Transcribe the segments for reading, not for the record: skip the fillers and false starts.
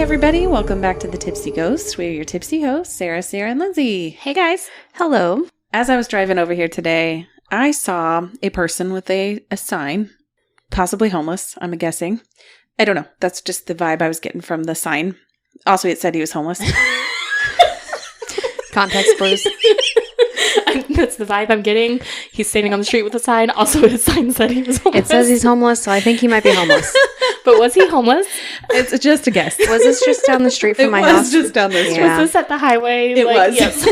everybody. Welcome back to the Tipsy Ghost. We're your tipsy hosts, Sarah, and Lindsey. Hey, guys. Hello. As I was driving over here today, I saw a person with a sign, possibly homeless, I'm guessing. I don't know. That's just the vibe I was getting from the sign. Also, it said he was homeless. Context, please. That's the vibe I'm getting. He's standing on the street with a sign. Also, his sign said he was homeless. It says he's homeless, so I think he might be homeless. But was he homeless? It's just a guess. Was this just down the street from my house? It was just down the street. Yeah. Was this at the highway? It was. Yes.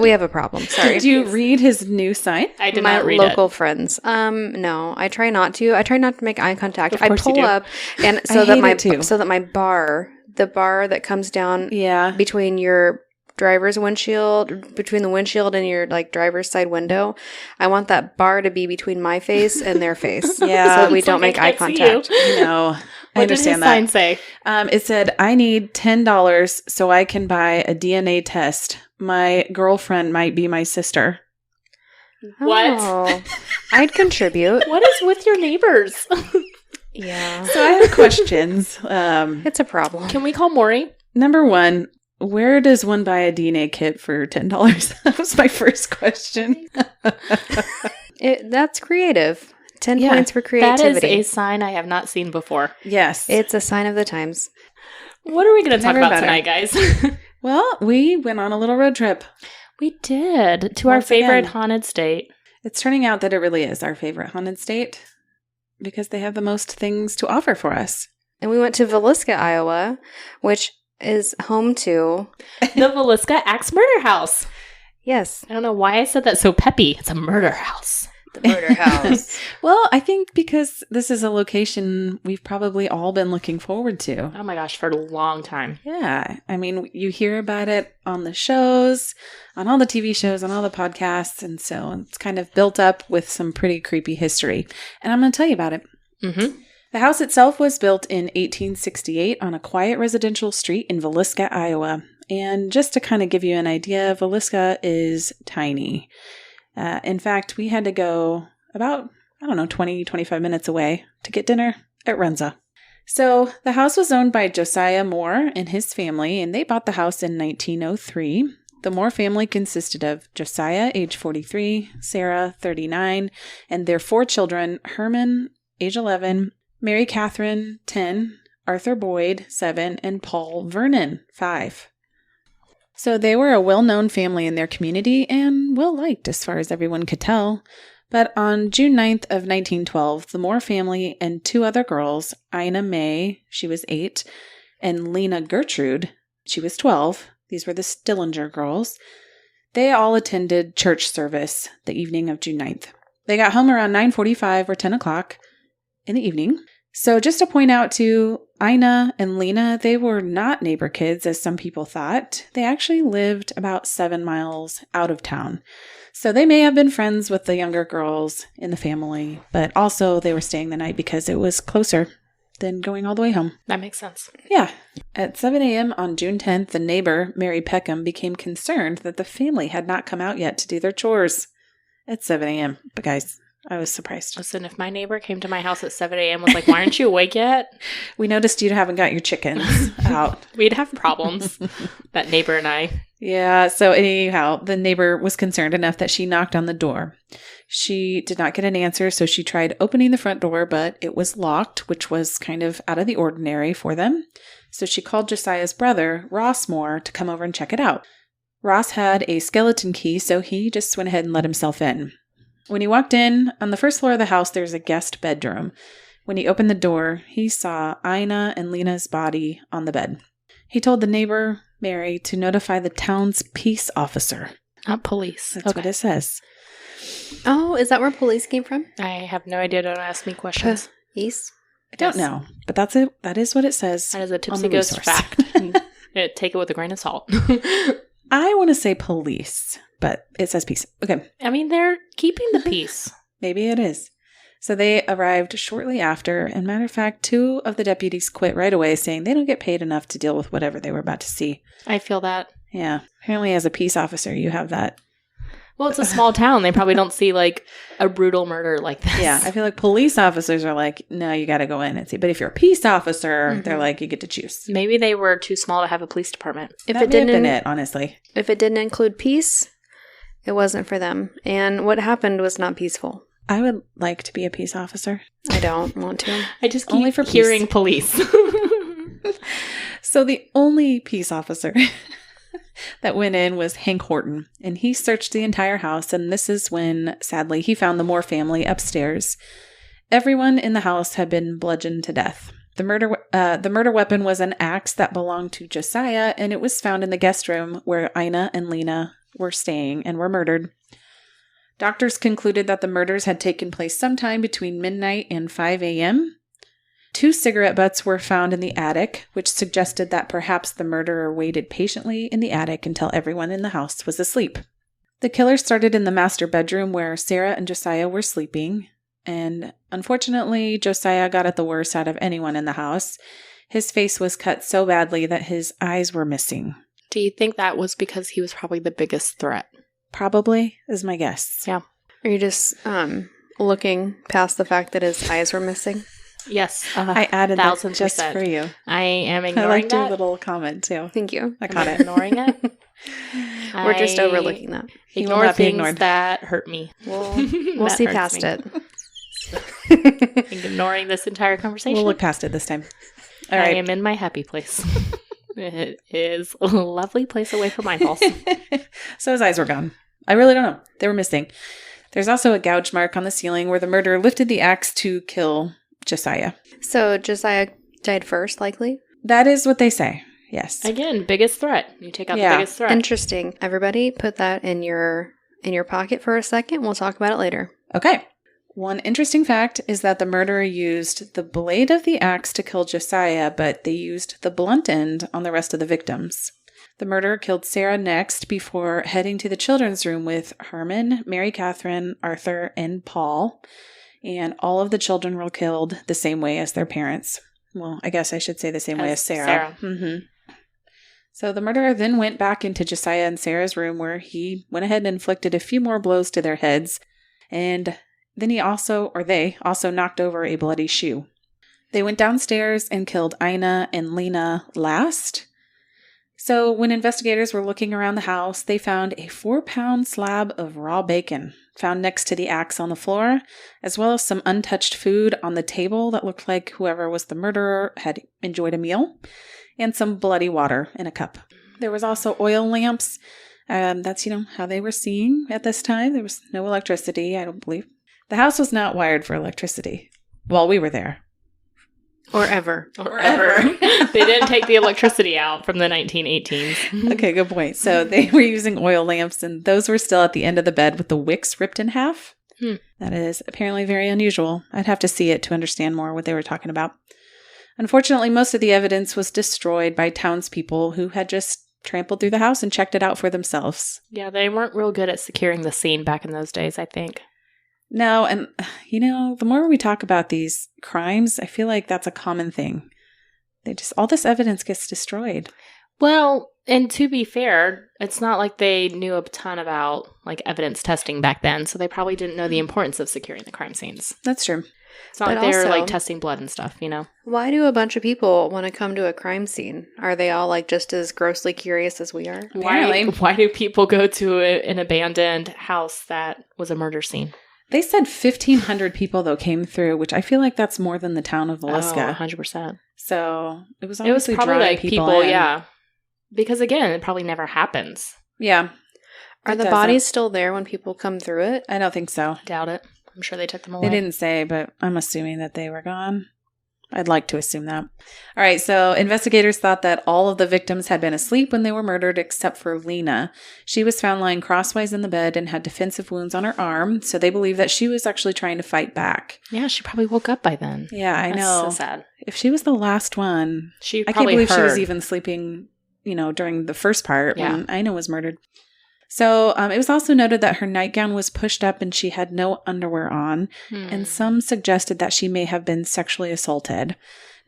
We have a problem. Sorry. Did you read his new sign? I did my not read local it. friends. No, I try not to. I try not to make eye contact. Of I course you pull do. up, and I hate it too. so that my bar, the bar that comes down Yeah. between your driver's windshield, between the windshield and your driver's side window, I want that bar to be between my face and their face. Yeah. So that we It's don't like make I eye can't see contact. No. I What did his understand that. sign say? It said, I need $10 so I can buy a DNA test. My girlfriend might be my sister. What? Oh, I'd contribute. What is with your neighbors? Yeah. So I have questions. It's a problem. Can we call Maury? Number one, where does one buy a DNA kit for $10? That was my first question. That's creative. 10 Yeah, points for That creativity. is a sign I have not seen before. Yes. It's a sign of the times. What are we going to talk Never about better. tonight, guys? Well, we went on a little road trip. We did. To our Once favorite again. haunted state. It's turning out that it really is our favorite haunted state because they have the most things to offer for us. And we went to Villisca, Iowa, which is home to, The Villisca Ax Murder House. yes, I don't know why I said that so peppy. It's a murder house. the murder house. Well, I think because this is a location we've probably all been looking forward to. Oh my gosh, for a long time. Yeah. I mean, you hear about it on the shows, on all the TV shows, on all the podcasts. And so it's kind of built up with some pretty creepy history. And I'm going to tell you about it. Mm-hmm. The house itself was built in 1868 on a quiet residential street in Villisca, Iowa. And just to kind of give you an idea, Villisca is tiny. In fact, we had to go about, 20, 25 minutes away to get dinner at Renza. So the house was owned by Josiah Moore and his family, and they bought the house in 1903. The Moore family consisted of Josiah, age 43, Sarah, 39, and their 4 children, Herman, age 11, Mary Catherine, 10, Arthur Boyd, 7, and Paul Vernon, 5. So they were a well-known family in their community and well-liked as far as everyone could tell. But on June 9th of 1912, the Moore family and 2 other girls, Ina May, she was 8, and Lena Gertrude, she was 12. These were the Stillinger girls. They all attended church service the evening of June 9th. They got home around 9:45 or 10 o'clock in the evening. So just to point out to Ina and Lena, they were not neighbor kids, as some people thought. They actually lived about 7 miles out of town. So they may have been friends with the younger girls in the family, but also they were staying the night because it was closer than going all the way home. That makes sense. Yeah. At 7 a.m. on June 10th, the neighbor, Mary Peckham, became concerned that the family had not come out yet to do their chores at 7 a.m. But guys, I was surprised. Listen, if my neighbor came to my house at 7 a.m. was like, why aren't you awake yet? We noticed you haven't got your chickens out. We'd have problems. That neighbor and I. Yeah, so anyhow, the neighbor was concerned enough that she knocked on the door. She did not get an answer, so she tried opening the front door, but it was locked, which was kind of out of the ordinary for them. So she called Josiah's brother, Ross Moore, to come over and check it out. Ross had a skeleton key, so he just went ahead and let himself in. When he walked in, on the first floor of the house, there's a guest bedroom. When he opened the door, he saw Ina and Lena's body on the bed. He told the neighbor, Mary, to notify the town's peace officer. Not police. That's what it says. Oh, is that where police came from? I have no idea. Don't ask me questions. East? I don't know, but that's it. That is what it says. That is a on tipsy the ghost resource. fact. Take it with a grain of salt. I want to say police, but it says peace. Okay, I mean, they're keeping the peace. maybe it is. So they arrived shortly after, and matter of fact, 2 of the deputies quit right away, saying they don't get paid enough to deal with whatever they were about to see. I feel that. Yeah, apparently as a peace officer, you have that Well, it's a small town. They probably don't see like a brutal murder like this. Yeah, I feel like police officers are like, no, you got to go in and see. But if you're a peace officer, they're like, you get to choose. Maybe they were too small to have a police department. If That it may have didn't, been it, honestly. if it didn't include peace, it wasn't for them. And what happened was not peaceful. I would like to be a peace officer. I don't want to. I just keep Only for hearing police. So the only peace officer that went in was Hank Horton, and he searched the entire house, and this is when, sadly, he found the Moore family upstairs. Everyone in the house had been bludgeoned to death. The murder weapon was an axe that belonged to Josiah, and it was found in the guest room where Ina and Lena were staying and were murdered. Doctors concluded that the murders had taken place sometime between midnight and 5 a.m., 2 cigarette butts were found in the attic, which suggested that perhaps the murderer waited patiently in the attic until everyone in the house was asleep. The killer started in the master bedroom where Sarah and Josiah were sleeping, and unfortunately, Josiah got it the worst out of anyone in the house. His face was cut so badly that his eyes were missing. Do you think that was because he was probably the biggest threat? Probably, is my guess. Yeah. Are you just looking past the fact that his eyes were missing? Yes. I added that 1000%. just for you. I am I ignoring liked your that. little comment, too. Thank you. I caught I'm it. ignoring it. We're just overlooking that. He will Ignore not be things ignored. that hurt me. We'll That see hurts past me. it. Ignoring this entire conversation. We'll look past it this time. All I right. am in my happy place. It is a lovely place away from my house. So his eyes were gone. I really don't know. They were missing. There's also a gouge mark on the ceiling where the murderer lifted the axe to kill Josiah. So Josiah died first, likely? That is what they say. Yes. Again, biggest threat. You take out Yeah. the biggest threat. Interesting. Everybody put that in your pocket for a second. We'll talk about it later. Okay. One interesting fact is that the murderer used the blade of the axe to kill Josiah, but they used the blunt end on the rest of the victims. The murderer killed Sarah next before heading to the children's room with Herman, Mary Catherine, Arthur, and Paul. And all of the children were killed the same way as their parents. Well, I guess I should say the same way as Sarah. Mm-hmm. So the murderer then went back into Josiah and Sarah's room where he went ahead and inflicted a few more blows to their heads. And then they also knocked over a bloody shoe. They went downstairs and killed Ina and Lena last. So when investigators were looking around the house, they found a 4-pound slab of raw bacon found next to the axe on the floor, as well as some untouched food on the table that looked like whoever was the murderer had enjoyed a meal, and some bloody water in a cup. There was also oil lamps. That's, how they were seeing at this time. There was no electricity, I don't believe. The house was not wired for electricity while we were there. Or ever. Or ever. They didn't take the electricity out from the 1918s. Okay, good point. So they were using oil lamps, and those were still at the end of the bed with the wicks ripped in half. That is apparently very unusual. I'd have to see it to understand more what they were talking about. Unfortunately, most of the evidence was destroyed by townspeople who had just trampled through the house and checked it out for themselves. Yeah, they weren't real good at securing the scene back in those days, I think. No, and, the more we talk about these crimes, I feel like that's a common thing. All this evidence gets destroyed. Well, and to be fair, it's not like they knew a ton about, evidence testing back then, so they probably didn't know the importance of securing the crime scenes. That's true. It's not But like they were, also- testing blood and stuff, Why do a bunch of people want to come to a crime scene? Are they all, just as grossly curious as we are? Apparently. Why do people go to an abandoned house that was a murder scene? They said 1,500 people, though, came through, which I feel like that's more than the town of Oh, Villisca. 100%. So it was It was obviously probably drawing people, in. yeah. Because again, it probably never happens. Yeah. Are It the doesn't. bodies still there when people come through it? I don't think so. Doubt it. I'm sure they took them away. They didn't say, but I'm assuming that they were gone. I'd like to assume that. All right, so investigators thought that all of the victims had been asleep when they were murdered except for Lena. She was found lying crosswise in the bed and had defensive wounds on her arm, so they believe that she was actually trying to fight back. Yeah, she probably woke up by then. Yeah, I That's know. so sad. If she was the last one, She I can't probably believe she was heard. even sleeping, during the first part Yeah. when Ina was murdered. So it was also noted that her nightgown was pushed up and she had no underwear on, and some suggested that she may have been sexually assaulted.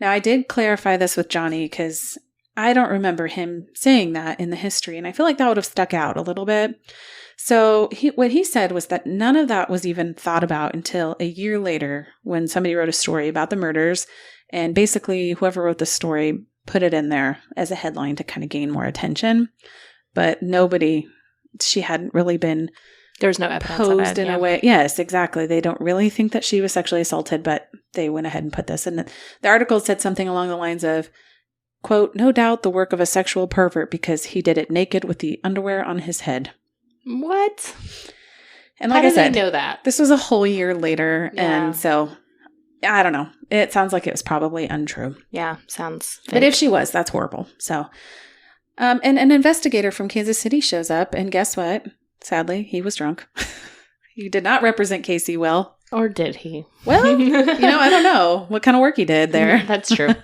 Now, I did clarify this with Johnny because I don't remember him saying that in the history, and I feel like that would have stuck out a little bit. So what he said was that none of that was even thought about until a year later when somebody wrote a story about the murders. And basically, whoever wrote the story put it in there as a headline to kind of gain more attention. But she hadn't really been There's no evidence posed of it, in a way. Yes, exactly. They don't really think that she was sexually assaulted, but they went ahead and put this in. The article said something along the lines of, quote, "No doubt the work of a sexual pervert because he did it naked with the underwear on his head." What? And like How I said, did they know that? this was a whole year later. Yeah. And so, I don't know. It sounds like it was probably untrue. Yeah, sounds fake. But if she was, that's horrible. So, and an investigator from Kansas City shows up, and guess what? Sadly, he was drunk. He did not represent Casey well. Or did he? Well, I don't know what kind of work he did there. That's true.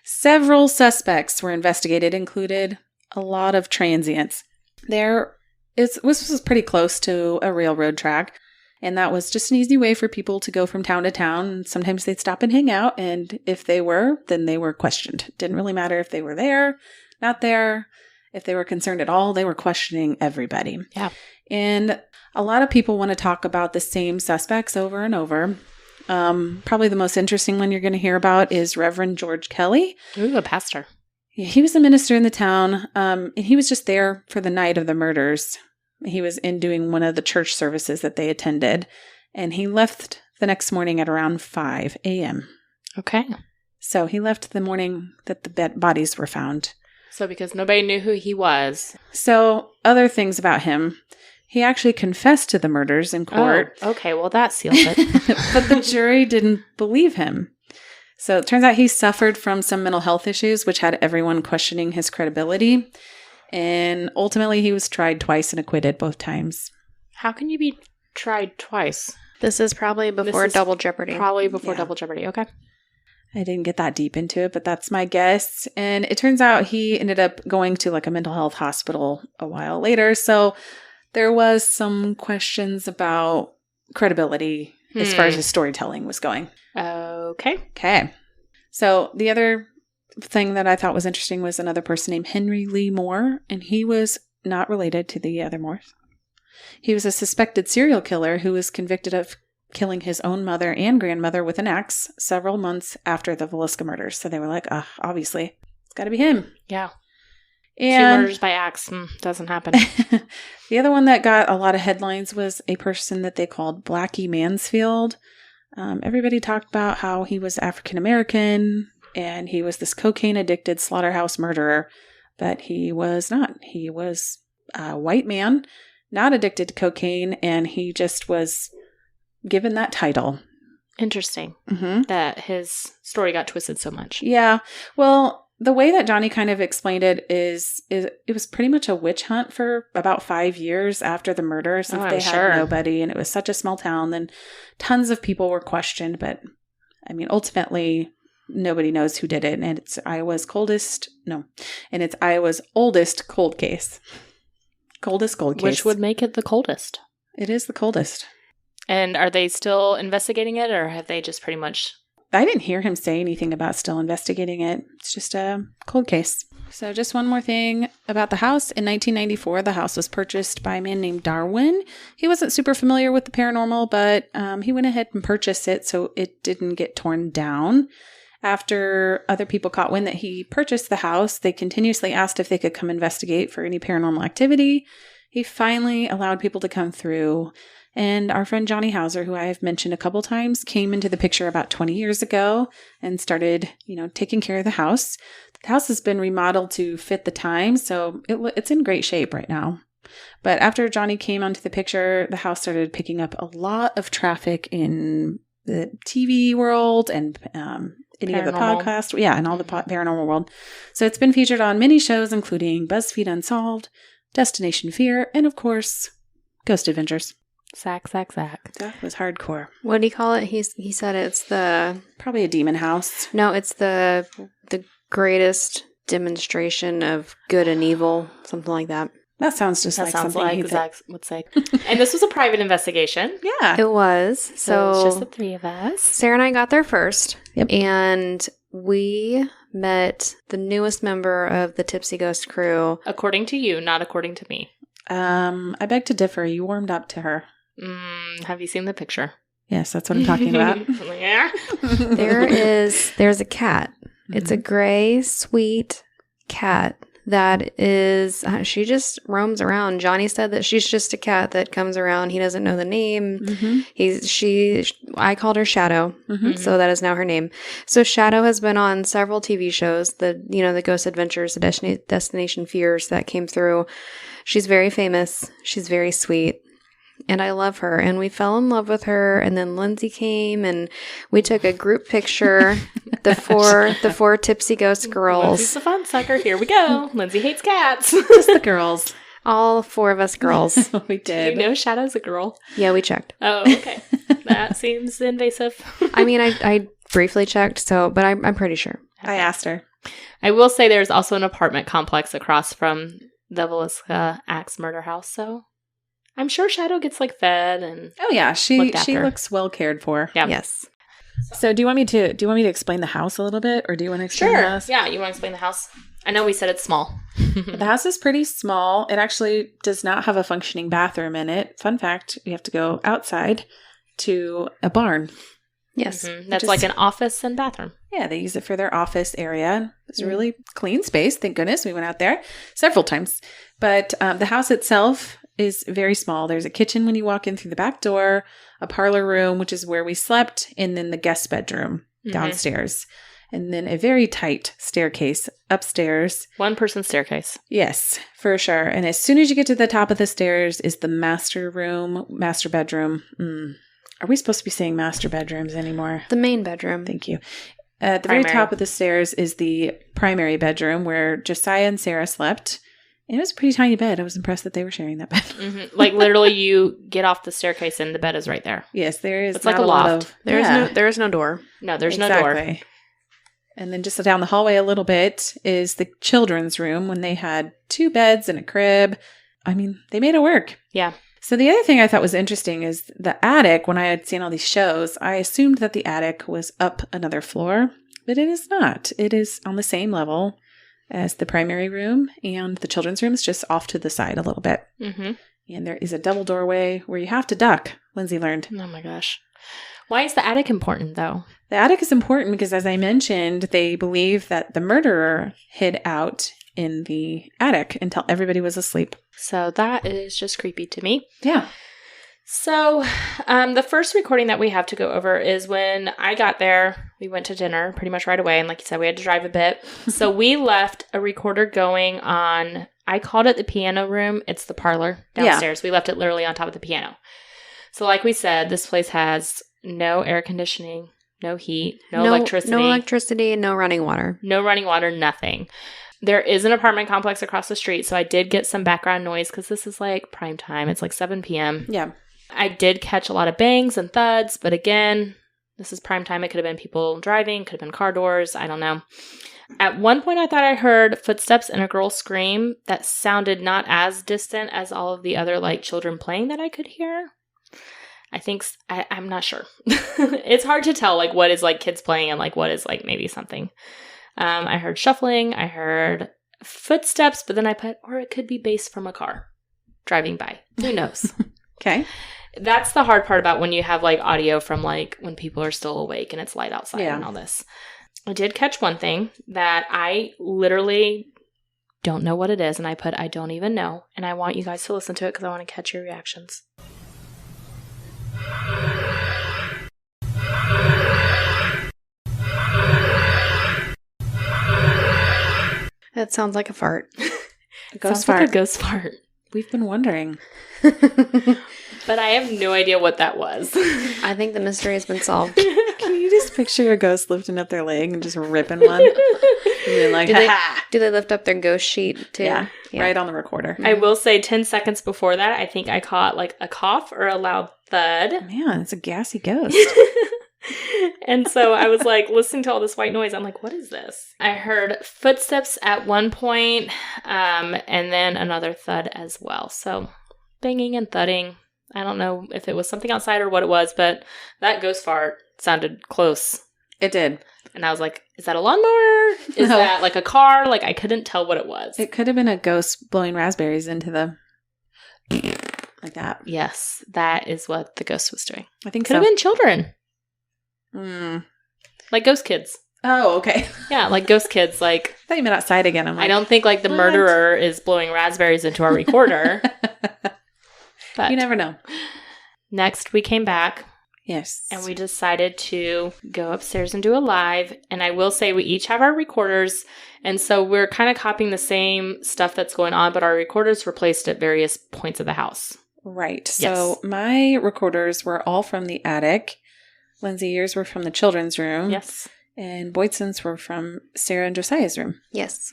Several suspects were investigated, included a lot of transients. This was pretty close to a railroad track, and that was just an easy way for people to go from town to town. Sometimes they'd stop and hang out, and if they were, then they were questioned. It didn't really matter if they were there, not there. If they were concerned at all, they were questioning everybody. Yeah. And a lot of people want to talk about the same suspects over and over. Probably the most interesting one you're going to hear about is Reverend George Kelly. Ooh, a pastor. Yeah, he was a minister in the town, and he was just there for the night of the murders. He was in doing one of the church services that they attended, and he left the next morning at around 5 a.m. Okay. So he left the morning that the bodies were found. So because nobody knew who he was. So other things about him. He actually confessed to the murders in court. Oh, okay, well that seals it. But the jury didn't believe him. So it turns out he suffered from some mental health issues, which had everyone questioning his credibility. And ultimately, he was tried twice and acquitted both times. How can you be tried twice? This is probably before Double Jeopardy. Probably before Double Jeopardy. Okay. I didn't get that deep into it, but that's my guess. And it turns out he ended up going to like a mental health hospital a while later. So there was some questions about credibility as far as his storytelling was going. Okay. So the other thing that I thought was interesting was another person named Henry Lee Moore, and he was not related to the other Moores. He was a suspected serial killer who was convicted of killing his own mother and grandmother with an axe several months after the Villisca murders. So they were like, obviously, it's got to be him. Yeah. And 2 murders by axe. Doesn't happen. The other one that got a lot of headlines was a person that they called Blackie Mansfield. Everybody talked about how he was African American and he was this cocaine addicted slaughterhouse murderer, but he was not. He was a white man, not addicted to cocaine, and he just was given that title. Interesting that his story got twisted so much. Yeah. Well, the way that Johnny kind of explained it is it was pretty much a witch hunt for about 5 years after the murder, since they had nobody, and it was such a small town. Then tons of people were questioned, but I mean, ultimately, nobody knows who did it, and it's Iowa's oldest cold case. Coldest cold case. Which would make it the coldest. It is the coldest. And are they still investigating it, or have they just pretty much... I didn't hear him say anything about still investigating it. It's just a cold case. So just one more thing about the house. In 1994, the house was purchased by a man named Darwin. He wasn't super familiar with the paranormal, but he went ahead and purchased it so it didn't get torn down. After other people caught wind that he purchased the house, they continuously asked if they could come investigate for any paranormal activity. He finally allowed people to come through. And our friend Johnny Hauser, who I have mentioned a couple times, came into the picture about 20 years ago and started, taking care of the house. The house has been remodeled to fit the time, so it's in great shape right now. But after Johnny came onto the picture, the house started picking up a lot of traffic in the TV world and any of the podcasts. Yeah, and all the paranormal world. So it's been featured on many shows, including BuzzFeed Unsolved, Destination Fear, and of course, Ghost Adventures. Sack. That was hardcore. What do you call it? He said it's the... Probably a demon house. No, it's the greatest demonstration of good and evil. Something like that. That sounds just like something Zach would say. And this was a private investigation. Yeah. It was. So it's just the 3 of us. Sarah and I got there first. Yep. And we met the newest member of the Tipsy Ghost crew. According to you, not according to me. I beg to differ. You warmed up to her. Have you seen the picture? Yes, that's what I'm talking about. Yeah. There's a cat. It's a gray, sweet cat that is, she just roams around. Johnny said that she's just a cat that comes around. He doesn't know the name. I called her Shadow, so that is now her name. So Shadow has been on several TV shows, the Ghost Adventures, the Destination Fears that came through. She's very famous. She's very sweet. And I love her. And we fell in love with her. And then Lindsey came and we took a group picture. the four tipsy ghost girls. Lindsey's the fun sucker. Here we go. Lindsey hates cats. Just the girls. All 4 of us girls. We did. You know Shadow's a girl? Yeah, we checked. Oh, okay. That seems invasive. I mean, I briefly checked, but I'm pretty sure. I asked her. I will say there's also an apartment complex across from the Villisca Ax Murder House, so I'm sure Shadow gets fed and oh yeah, she looks well cared for. Yeah. Yes. So do you want me to explain the house a little bit, or do you want to explain the house? Yeah, you want to explain the house? I know we said it's small. The house is pretty small. It actually does not have a functioning bathroom in it. Fun fact: you have to go outside to a barn. Yes, that's like an office and bathroom. Yeah, they use it for their office area. It's a really clean space. Thank goodness we went out there several times. But the house itself is very small. There's a kitchen when you walk in through the back door, a parlor room, which is where we slept, and then the guest bedroom downstairs. And then a very tight staircase upstairs. 1-person staircase. Yes, for sure. And as soon as you get to the top of the stairs is the master bedroom. Are we supposed to be saying master bedrooms anymore? The main bedroom. Thank you. At the very top of the stairs is the primary bedroom where Josiah and Sarah slept. And it was a pretty tiny bed. I was impressed that they were sharing that bed. Like literally you get off the staircase and the bed is right there. Yes, there is. It's like a loft. There is no door. No, there's no door. And then just down the hallway a little bit is the children's room when they had 2 beds and a crib. I mean, they made it work. Yeah. So the other thing I thought was interesting is the attic. When I had seen all these shows, I assumed that the attic was up another floor, but it is not. It is on the same level as the primary room, and the children's room is just off to the side a little bit. Mm-hmm. And there is a double doorway where you have to duck, Lindsey learned. Oh my gosh. Why is the attic important, though? The attic is important because, as I mentioned, they believe that the murderer hid out in the attic until everybody was asleep. So that is just creepy to me. Yeah. So the first recording that we have to go over is when I got there. We went to dinner pretty much right away. And like you said, we had to drive a bit. So we left a recorder going on, I called it the piano room. It's the parlor downstairs. Yeah. We left it literally on top of the piano. So like we said, this place has no air conditioning, no heat, no electricity. No electricity and no running water. No running water, nothing. There is an apartment complex across the street. So I did get some background noise because this is like prime time. It's like 7 p.m. Yeah. I did catch a lot of bangs and thuds, but again, this is prime time. It could have been people driving, could have been car doors. I don't know. At one point, I thought I heard footsteps and a girl scream that sounded not as distant as all of the other like children playing that I could hear. I'm not sure. It's hard to tell like what is like kids playing and like what is like maybe something. I heard shuffling. I heard footsteps, but then I put, or it could be bass from a car driving by. Who knows? Okay. That's the hard part about when you have like audio from like when people are still awake and it's light outside and all this. I did catch one thing that I literally don't know what it is. And I put, I don't even know. And I want you guys to listen to it because I want to catch your reactions. That sounds like a fart. A ghost Sounds fart. like a ghost fart. We've been wondering. But I have no idea what that was. I think the mystery has been solved. Can you just picture a ghost lifting up their leg and just ripping one? And being like, do they lift up their ghost sheet too? Yeah, right on the recorder. I will say 10 seconds before that, I think I caught like a cough or a loud thud. Man, it's a gassy ghost. And so I was like listening to all this white noise. I'm like, what is this? I heard footsteps at one point, and then another thud as well. So banging and thudding. I don't know if it was something outside or what it was, but that ghost fart sounded close. It did. And I was like, is that a lawnmower? Is that like a car? Like I couldn't tell what it was. It could have been a ghost blowing raspberries into the like that. Yes, that is what the ghost was doing. I think Could have been children. Like ghost kids. Oh, okay. Yeah, like ghost kids. Like, I thought you meant outside again. I'm like, I don't think like the what? murderer is blowing raspberries into our recorder. But you never know. Next, we came back. Yes. And we decided to go upstairs and do a live. And I will say we each have our recorders. And so we're kind of copying the same stuff that's going on, but our recorders were placed at various points of the house. Right. Yes. So my recorders were all from the attic. Lindsey, yours were from the children's room. Yes. And Boydston's were from Sarah and Josiah's room. Yes.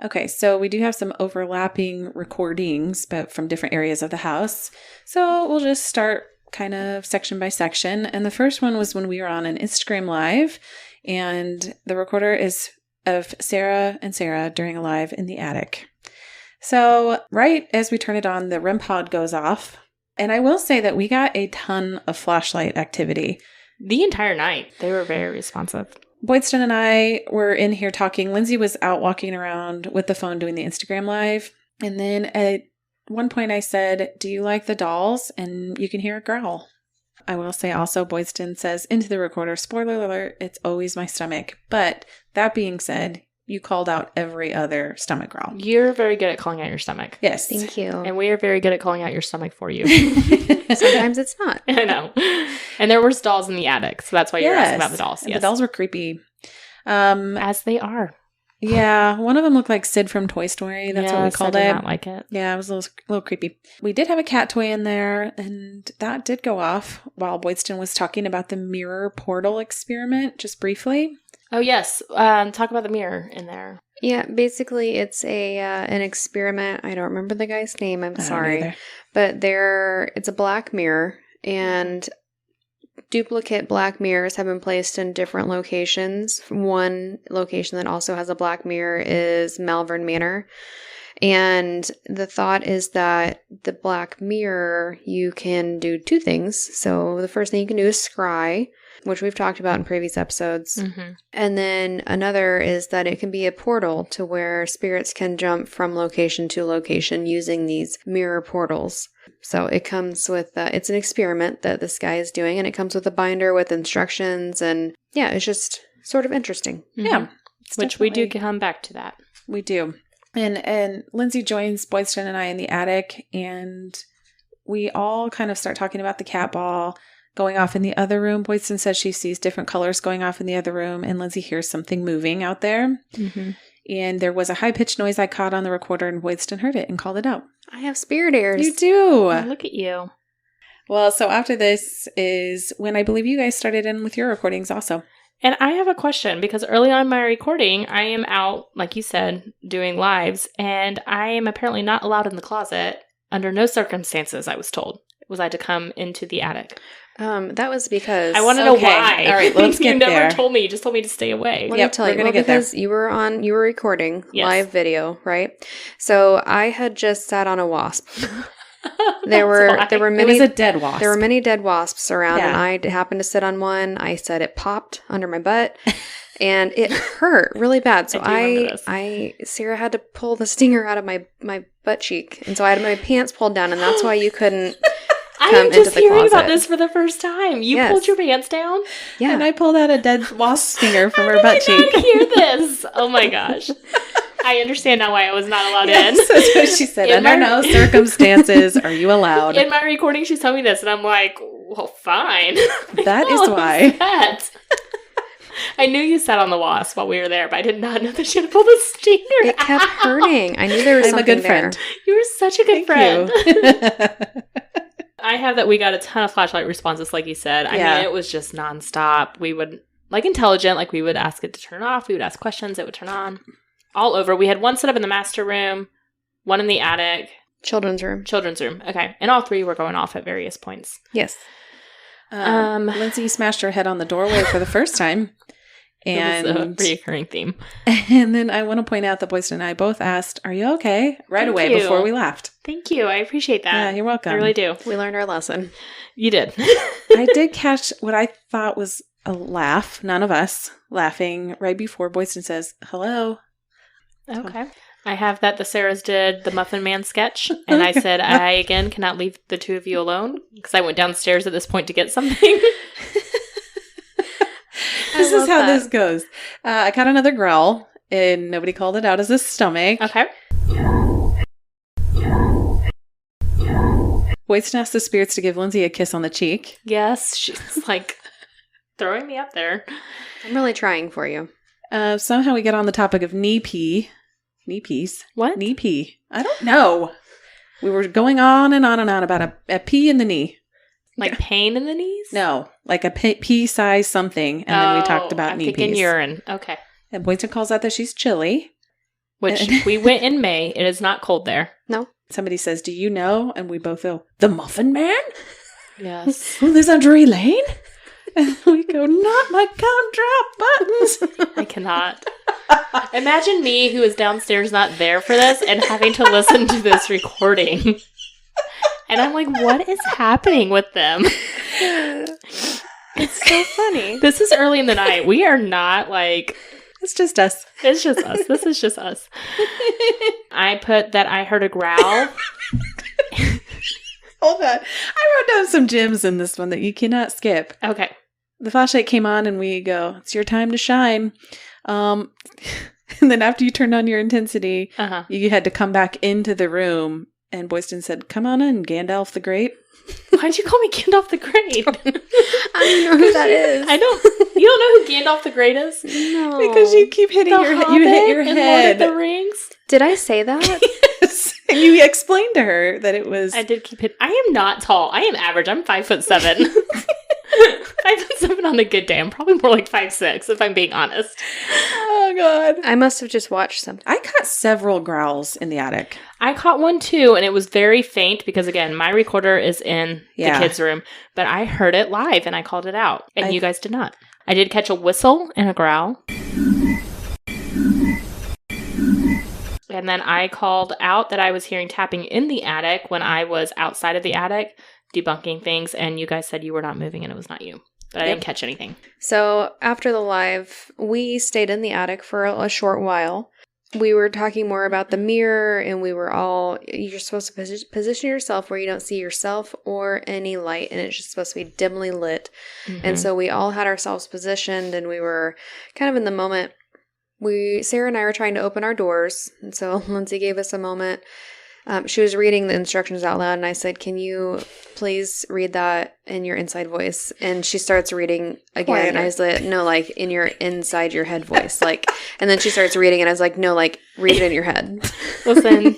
Okay, so we do have some overlapping recordings, but from different areas of the house. So we'll just start kind of section by section. And the first one was when we were on an Instagram live, and the recorder is of Sarah and Sarah during a live in the attic. So right as we turn it on, the REM pod goes off. And I will say that we got a ton of flashlight activity. The entire night. They were very responsive. Boydston and I were in here talking. Lindsey was out walking around with the phone doing the Instagram live. And then at one point I said, "Do you like the dolls?" And you can hear a growl. I will say also, Boydston says into the recorder, spoiler alert, it's always my stomach. But that being said, you called out every other stomach growl. You're very good at calling out your stomach. Yes. Thank you. And we are very good at calling out your stomach for you. Sometimes it's not. I know. And there was dolls in the attic, so that's why you're asking about the dolls. And Yes. the dolls were creepy. As they are. Yeah, one of them looked like Sid from Toy Story. That's what we called I did it. not like it. Yeah, it was a little creepy. We did have a cat toy in there, and that did go off while Boydston was talking about the mirror portal experiment, just briefly. Oh, yes. Talk about the mirror in there. Yeah, basically it's an experiment. I don't remember the guy's name. I'm sorry. But it's a black mirror, and duplicate black mirrors have been placed in different locations. One location that also has a black mirror is Malvern Manor. And the thought is that the black mirror, you can do two things. So the first thing you can do is scry, which we've talked about in previous episodes. Mm-hmm. And then another is that it can be a portal to where spirits can jump from location to location using these mirror portals. So it comes with, it's an experiment that this guy is doing, and it comes with a binder with instructions. And yeah, it's just sort of interesting. Mm-hmm. Yeah. Which we do come back to that. We do. And Lindsey joins Boydston and I in the attic, and we all kind of start talking about the cat ball going off in the other room. Boydston says she sees different colors going off in the other room, and Lindsey hears something moving out there. Mm-hmm. And there was a high-pitched noise I caught on the recorder, and Boydston heard it and called it out. I have spirit ears. You do. Oh, look at you. Well, so after this is when I believe you guys started in with your recordings also. And I have a question, because early on in my recording, I am out, like you said, doing lives, and I am apparently not allowed in the closet under no circumstances, I was told. Was I to come into the attic? That was because I want to know why. All right, let's get You never there. told me. You just told me to stay away. Let me tell you. Well, because you were recording live video, right? So I had just sat on a wasp. There were many. It was a dead wasp. There were many dead wasps around, Yeah. and I happened to sit on one. I said it popped under my butt, and it hurt really bad. So Sarah had to pull the stinger out of my butt cheek, and so I had my pants pulled down, and that's why you couldn't. I am just hearing about this for the first time. You pulled your pants down? Yeah. And I pulled out a dead wasp stinger from her butt cheek. I didn't hear this. Oh my gosh. I understand now why I was not allowed in. That's what she said. Under no circumstances are you allowed. In my recording, she's telling me this, and I'm like, well, fine. That is why. That? I knew you sat on the wasp while we were there, but I did not know that she had to pull the stinger It kept hurting. I knew there was something there. I'm a good friend. You were such a good friend. You. I have that we got a ton of flashlight responses, like you said. I mean, it was just nonstop. We would, like we would ask it to turn off. We would ask questions. It would turn on. All over. We had one set up in the master room, one in the attic. Children's room. Okay. And all three were going off at various points. Yes. Lindsey smashed her head on the doorway for the first time. And it was a reoccurring theme. And then I want to point out that Boydston and I both asked, "Are you okay?" right away before we left. Thank you. I appreciate that. Yeah, you're welcome. I really do. We learned our lesson. You did. I did catch what I thought was a laugh, none of us laughing, right before Boydston says, "Hello." Okay. I have that the Sarahs did the Muffin Man sketch, and I said, I, again, cannot leave the two of you alone, because I went downstairs at this point to get something. This is how this goes. I got another growl, and nobody called it out as a stomach. Okay. Boydston asked the spirits to give Lindsey a kiss on the cheek. Yes, she's like throwing me up there. I'm really trying for you. Somehow we get on the topic of knee pee. Knee peas. What? Knee pee. I don't know. We were going on and on and on about a pee in the knee. Like pain in the knees? No, like a pea size something. And then we talked about I'm knee thinking peas. urine. Okay. And Boydston calls out that she's chilly. Which we went in May. It is not cold there. No. Somebody says, do you know? And we both go, the Muffin Man? Yes. Who lives on Drury Lane? And we go, not my gumdrop buttons. I cannot. Imagine me who is downstairs not there for this and having to listen to this recording. And I'm like, what is happening with them? It's so funny. This is early in the night. We are not like... It's just us. It's just us. This is just us. I put that I heard a growl. Hold on. I wrote down some gems in this one that you cannot skip. Okay. The flashlight came on and we go, it's your time to shine. And then after you turned on your intensity, you had to come back into the room. And Boydston said, come on in, Gandalf the Great. Why'd you call me Gandalf the Great? I don't know who that is. You don't know who Gandalf the Great is? No. Because you keep hitting The your head. Hobbit You hit your and head. Lord of the Rings? Did I say that? Yes. And you explained to her that it was... I did keep hitting. I am not tall. I am average. I'm 5'7". 5'7" on a good day. I'm probably more like 5'6", if I'm being honest. Oh, God. I must have just watched something. I caught several growls in the attic. I caught one too, and it was very faint because, again, my recorder is in the kids' room, but I heard it live and I called it out, and you guys did not. I did catch a whistle and a growl. And then I called out that I was hearing tapping in the attic when I was outside of the attic debunking things, and you guys said you were not moving and it was not you. But I didn't catch anything. So after the live, we stayed in the attic for a short while. We were talking more about the mirror, and we were all, you're supposed to position yourself where you don't see yourself or any light, and it's just supposed to be dimly lit. Mm-hmm. And so we all had ourselves positioned, and we were kind of in the moment. Sarah and I were trying to open our doors, and so Lindsey gave us a moment. She was reading the instructions out loud, and I said, can you please read that in your inside voice? And she starts reading again, and I was like, no, like in your inside your head voice. Like, and then she starts reading, and I was like, no, like read it in your head. Listen,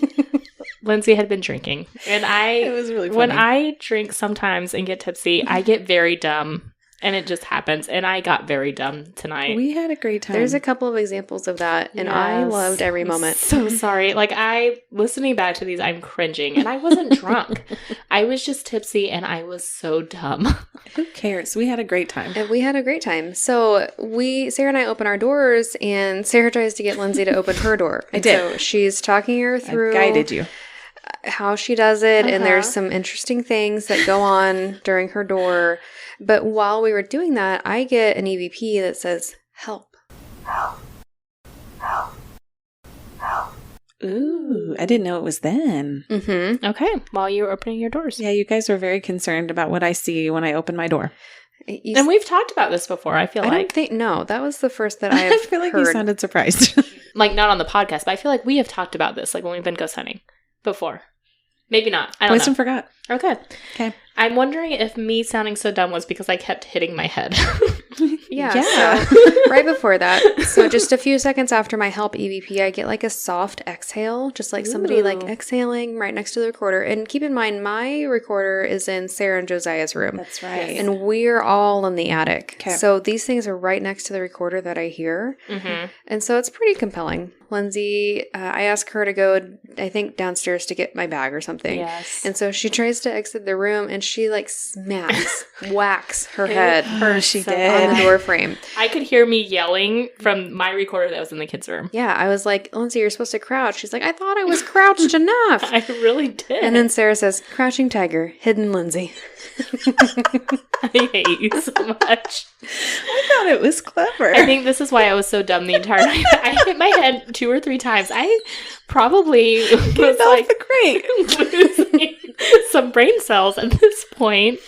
Lindsey had been drinking, and it was really funny. When I drink sometimes and get tipsy, I get very dumb. And it just happens. And I got very dumb tonight. We had a great time. There's a couple of examples of that. And I loved every moment. So sorry. Like, listening back to these, I'm cringing. And I wasn't drunk. I was just tipsy and I was so dumb. Who cares? We had a great time. And we had a great time. So Sarah and I open our doors, and Sarah tries to get Lindsey to open her door. I did. So she's talking her through. I guided you. How she does it. And there's some interesting things that go on during her door. But while we were doing that, I get an EVP that says, help. Help. Help. Help. Ooh, I didn't know it was then. Mm-hmm. Okay, while you were opening your doors. Yeah, you guys were very concerned about what I see when I open my door. And we've talked about this before, I feel like. I don't think, no, that was the first that I have I feel like heard. you sounded surprised. Like, not on the podcast, but I feel like we have talked about this, like when we've been ghost hunting before. Maybe not. I don't know. Boydston forgot. Okay. I'm wondering if me sounding so dumb was because I kept hitting my head. Yeah. So right before that, so just a few seconds after my help EVP, I get like a soft exhale, just like somebody like exhaling right next to the recorder. And keep in mind, my recorder is in Sarah and Josiah's room. That's right. And we're all in the attic. Okay. So these things are right next to the recorder that I hear. Mm-hmm. And so it's pretty compelling. Lindsey, I asked her to go, I think, downstairs to get my bag or something. Yes. And so she tries to exit the room, and she like whacks her head she so did. on the door frame. I could hear me yelling from my recorder that was in the kids' room. Yeah, I was like, Lindsey, you're supposed to crouch. She's like, I thought I was crouched enough. I really did. And then Sarah says, crouching tiger, hidden Lindsey. I hate you so much. I thought it was clever. I think this is why I was so dumb the entire night. I hit my head 2 or 3 times. I probably was like great. losing some brain cells at this point.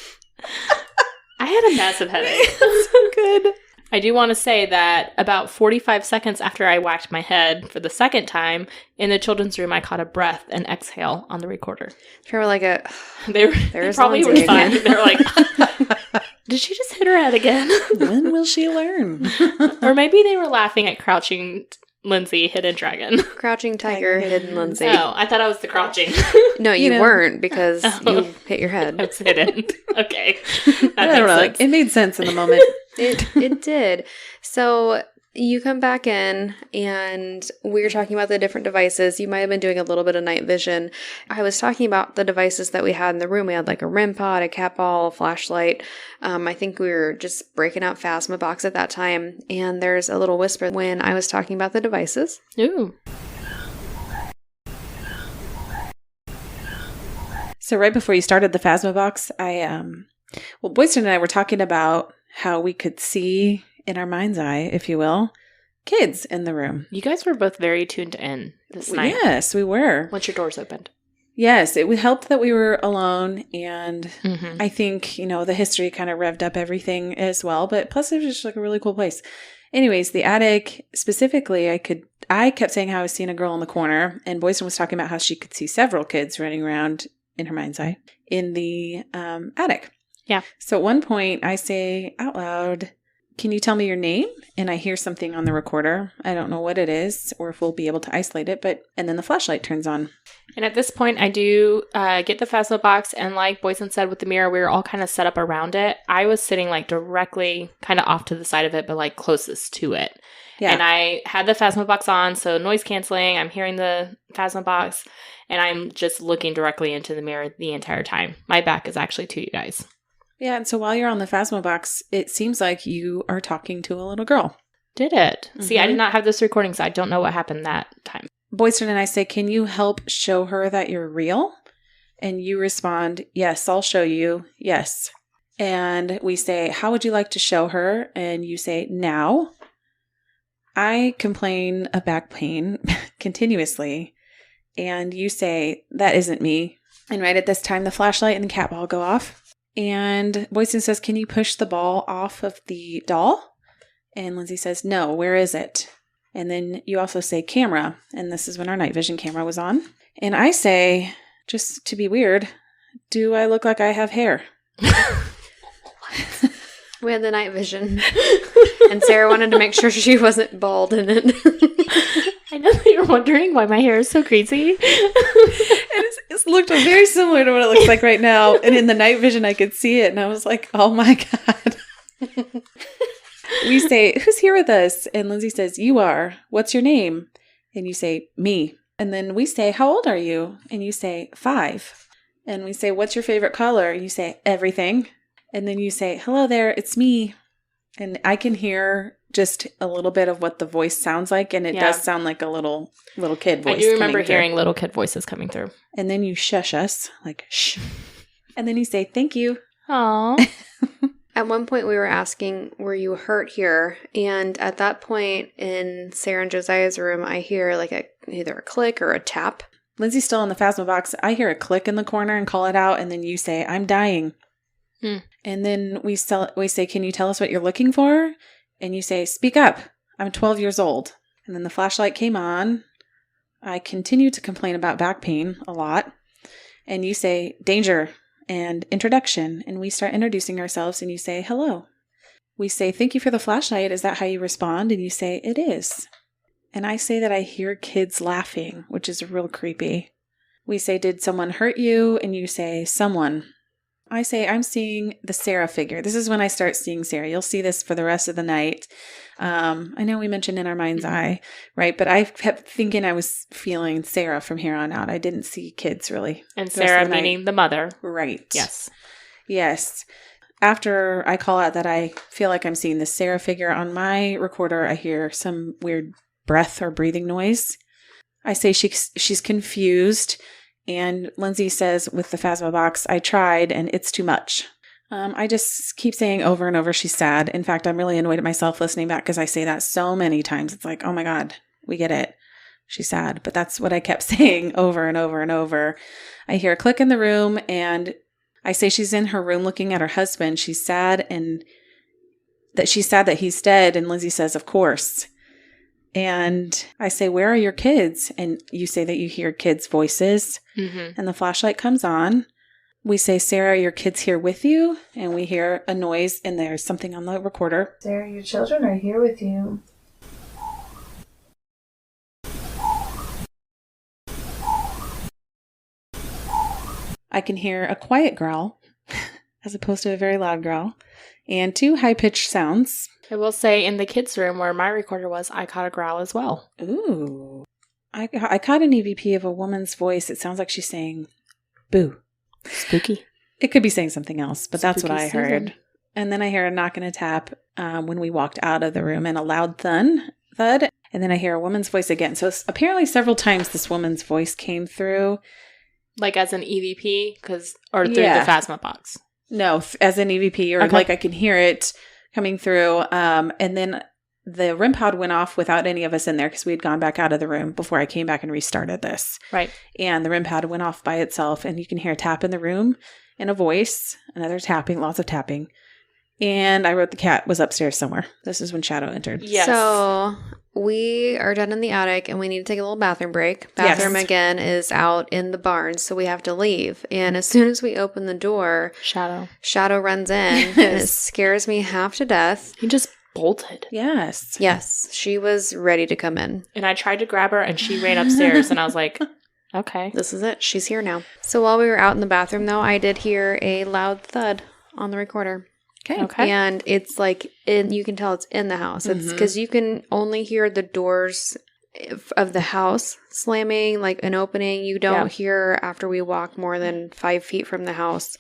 I had a massive headache. So good. I do want to say that about 45 seconds after I whacked my head for the second time, in the children's room, I caught a breath and exhale on the recorder. They were like They probably were Lindsey fine. again. They were like, did she just hit her head again? When will she learn? Or maybe they were laughing at crouching Lindsey, hidden dragon. crouching tiger, hidden Lindsey. Oh, I thought I was the crouching. No, you weren't because you hit your head. I was hidden. Okay. I don't know. Sense. It made sense in the moment. It did. So you come back in and we were talking about the different devices. You might have been doing a little bit of night vision. I was talking about the devices that we had in the room. We had like a REM pod, a cat ball, a flashlight. I think we were just breaking out Phasma-Box at that time. And there's a little whisper when I was talking about the devices. Ooh. So right before you started the Phasma-Box, Boydston and I were talking about how we could see in our mind's eye, if you will, kids in the room. You guys were both very tuned in this night. Yes, we were. Once your doors opened. Yes, it helped that we were alone, and I think, the history kind of revved up everything as well, but plus it was just like a really cool place. Anyways, the attic, specifically, I kept saying how I was seeing a girl in the corner, and Boydston was talking about how she could see several kids running around in her mind's eye in the attic. Yeah. So at one point, I say out loud, can you tell me your name? And I hear something on the recorder. I don't know what it is or if we'll be able to isolate it, and then the flashlight turns on. And at this point, I do get the Phasma-Box, and like Boydston said with the mirror, we were all kind of set up around it. I was sitting like directly kind of off to the side of it, but like closest to it. Yeah. And I had the Phasma-Box on, so noise canceling. I'm hearing the Phasma-Box, and I'm just looking directly into the mirror the entire time. My back is actually to you guys. Yeah, and so while you're on the Phasma-Box, it seems like you are talking to a little girl. Did it? See, I did not have this recording, so I don't know what happened that time. Boydston and I say, can you help show her that you're real? And you respond, yes, I'll show you. Yes. And we say, how would you like to show her? And you say, now. I complain of back pain continuously. And you say, that isn't me. And right at this time, the flashlight and the cat ball go off. And Boydston says, can you push the ball off of the doll? And Lindsey says, no, where is it? And then you also say camera. And this is when our night vision camera was on. And I say, just to be weird, do I look like I have hair? We had the night vision. And Sarah wanted to make sure she wasn't bald in it. I know that you're wondering why my hair is so crazy. It's looked very similar to what it looks like right now. And in the night vision, I could see it. And I was like, oh my God. We say, who's here with us? And Lindsey says, you are. What's your name? And you say, me. And then we say, how old are you? And you say, 5. And we say, what's your favorite color? And you say, everything. And then you say, hello there, it's me. And I can hear just a little bit of what the voice sounds like. And it does sound like a little kid voice. I do remember hearing little kid voices coming through. And then you shush us, like, shh. And then you say, thank you. Aww. At one point we were asking, were you hurt here? And at that point in Sarah and Josiah's room, I hear like either a click or a tap. Lindsey's still in the Phasma-Box. I hear a click in the corner and call it out. And then you say, I'm dying. And then we say, can you tell us what you're looking for? And you say, speak up. I'm 12 years old. And then the flashlight came on. I continue to complain about back pain a lot. And you say, danger and introduction. And we start introducing ourselves and you say, hello. We say, thank you for the flashlight. Is that how you respond? And you say, it is. And I say that I hear kids laughing, which is real creepy. We say, did someone hurt you? And you say, someone. I say, I'm seeing the Sarah figure. This is when I start seeing Sarah. You'll see this for the rest of the night. I know we mentioned in our mind's eye, right? But I kept thinking I was feeling Sarah from here on out. I didn't see kids really. And Sarah meaning the mother. Right. Yes. Yes. After I call out that I feel like I'm seeing the Sarah figure on my recorder, I hear some weird breath or breathing noise. I say she's confused, and Lindsey says with the Phasma box, I tried and it's too much. I just keep saying over and over she's sad. In fact, I'm really annoyed at myself listening back because I say that so many times. It's like, oh my God, we get it. She's sad. But that's what I kept saying over and over and over. I hear a click in the room and I say she's in her room looking at her husband. She's sad and that he's dead. And Lindsey says, of course. And I say, where are your kids? And you say that you hear kids' voices. Mm-hmm. And the flashlight comes on. We say, Sarah, are your kids here with you? And we hear a noise and there's something on the recorder. Sarah, your children are here with you. I can hear a quiet growl as opposed to a very loud growl and 2 high-pitched sounds. I will say in the kids' room where my recorder was, I caught a growl as well. Ooh. I caught an EVP of a woman's voice. It sounds like she's saying, boo. Spooky. It could be saying something else, but that's what I season. heard. And then I hear a knock and a tap when we walked out of the room and a loud thud. And then I hear a woman's voice again. So apparently several times this woman's voice came through. Like as an EVP? Or through the Phasma box? No, as an EVP. Or like I can hear it coming through. And then the REM pod went off without any of us in there because we had gone back out of the room before I came back and restarted this. Right. And the REM pod went off by itself and you can hear a tap in the room and a voice, another tapping, lots of tapping. And I wrote the cat was upstairs somewhere. This is when Shadow entered. Yes. So we are done in the attic and we need to take a little bathroom break. Bathroom again is out in the barn, so we have to leave. And as soon as we open the door, Shadow runs in and it scares me half to death. He just bolted. Yes. Yes. She was ready to come in. And I tried to grab her and she ran upstairs and I was like, okay. This is it. She's here now. So while we were out in the bathroom though, I did hear a loud thud on the recorder. Okay. And it's like, you can tell it's in the house. It's because you can only hear the doors of the house slamming, like an opening. You don't hear after we walk more than 5 feet from the house.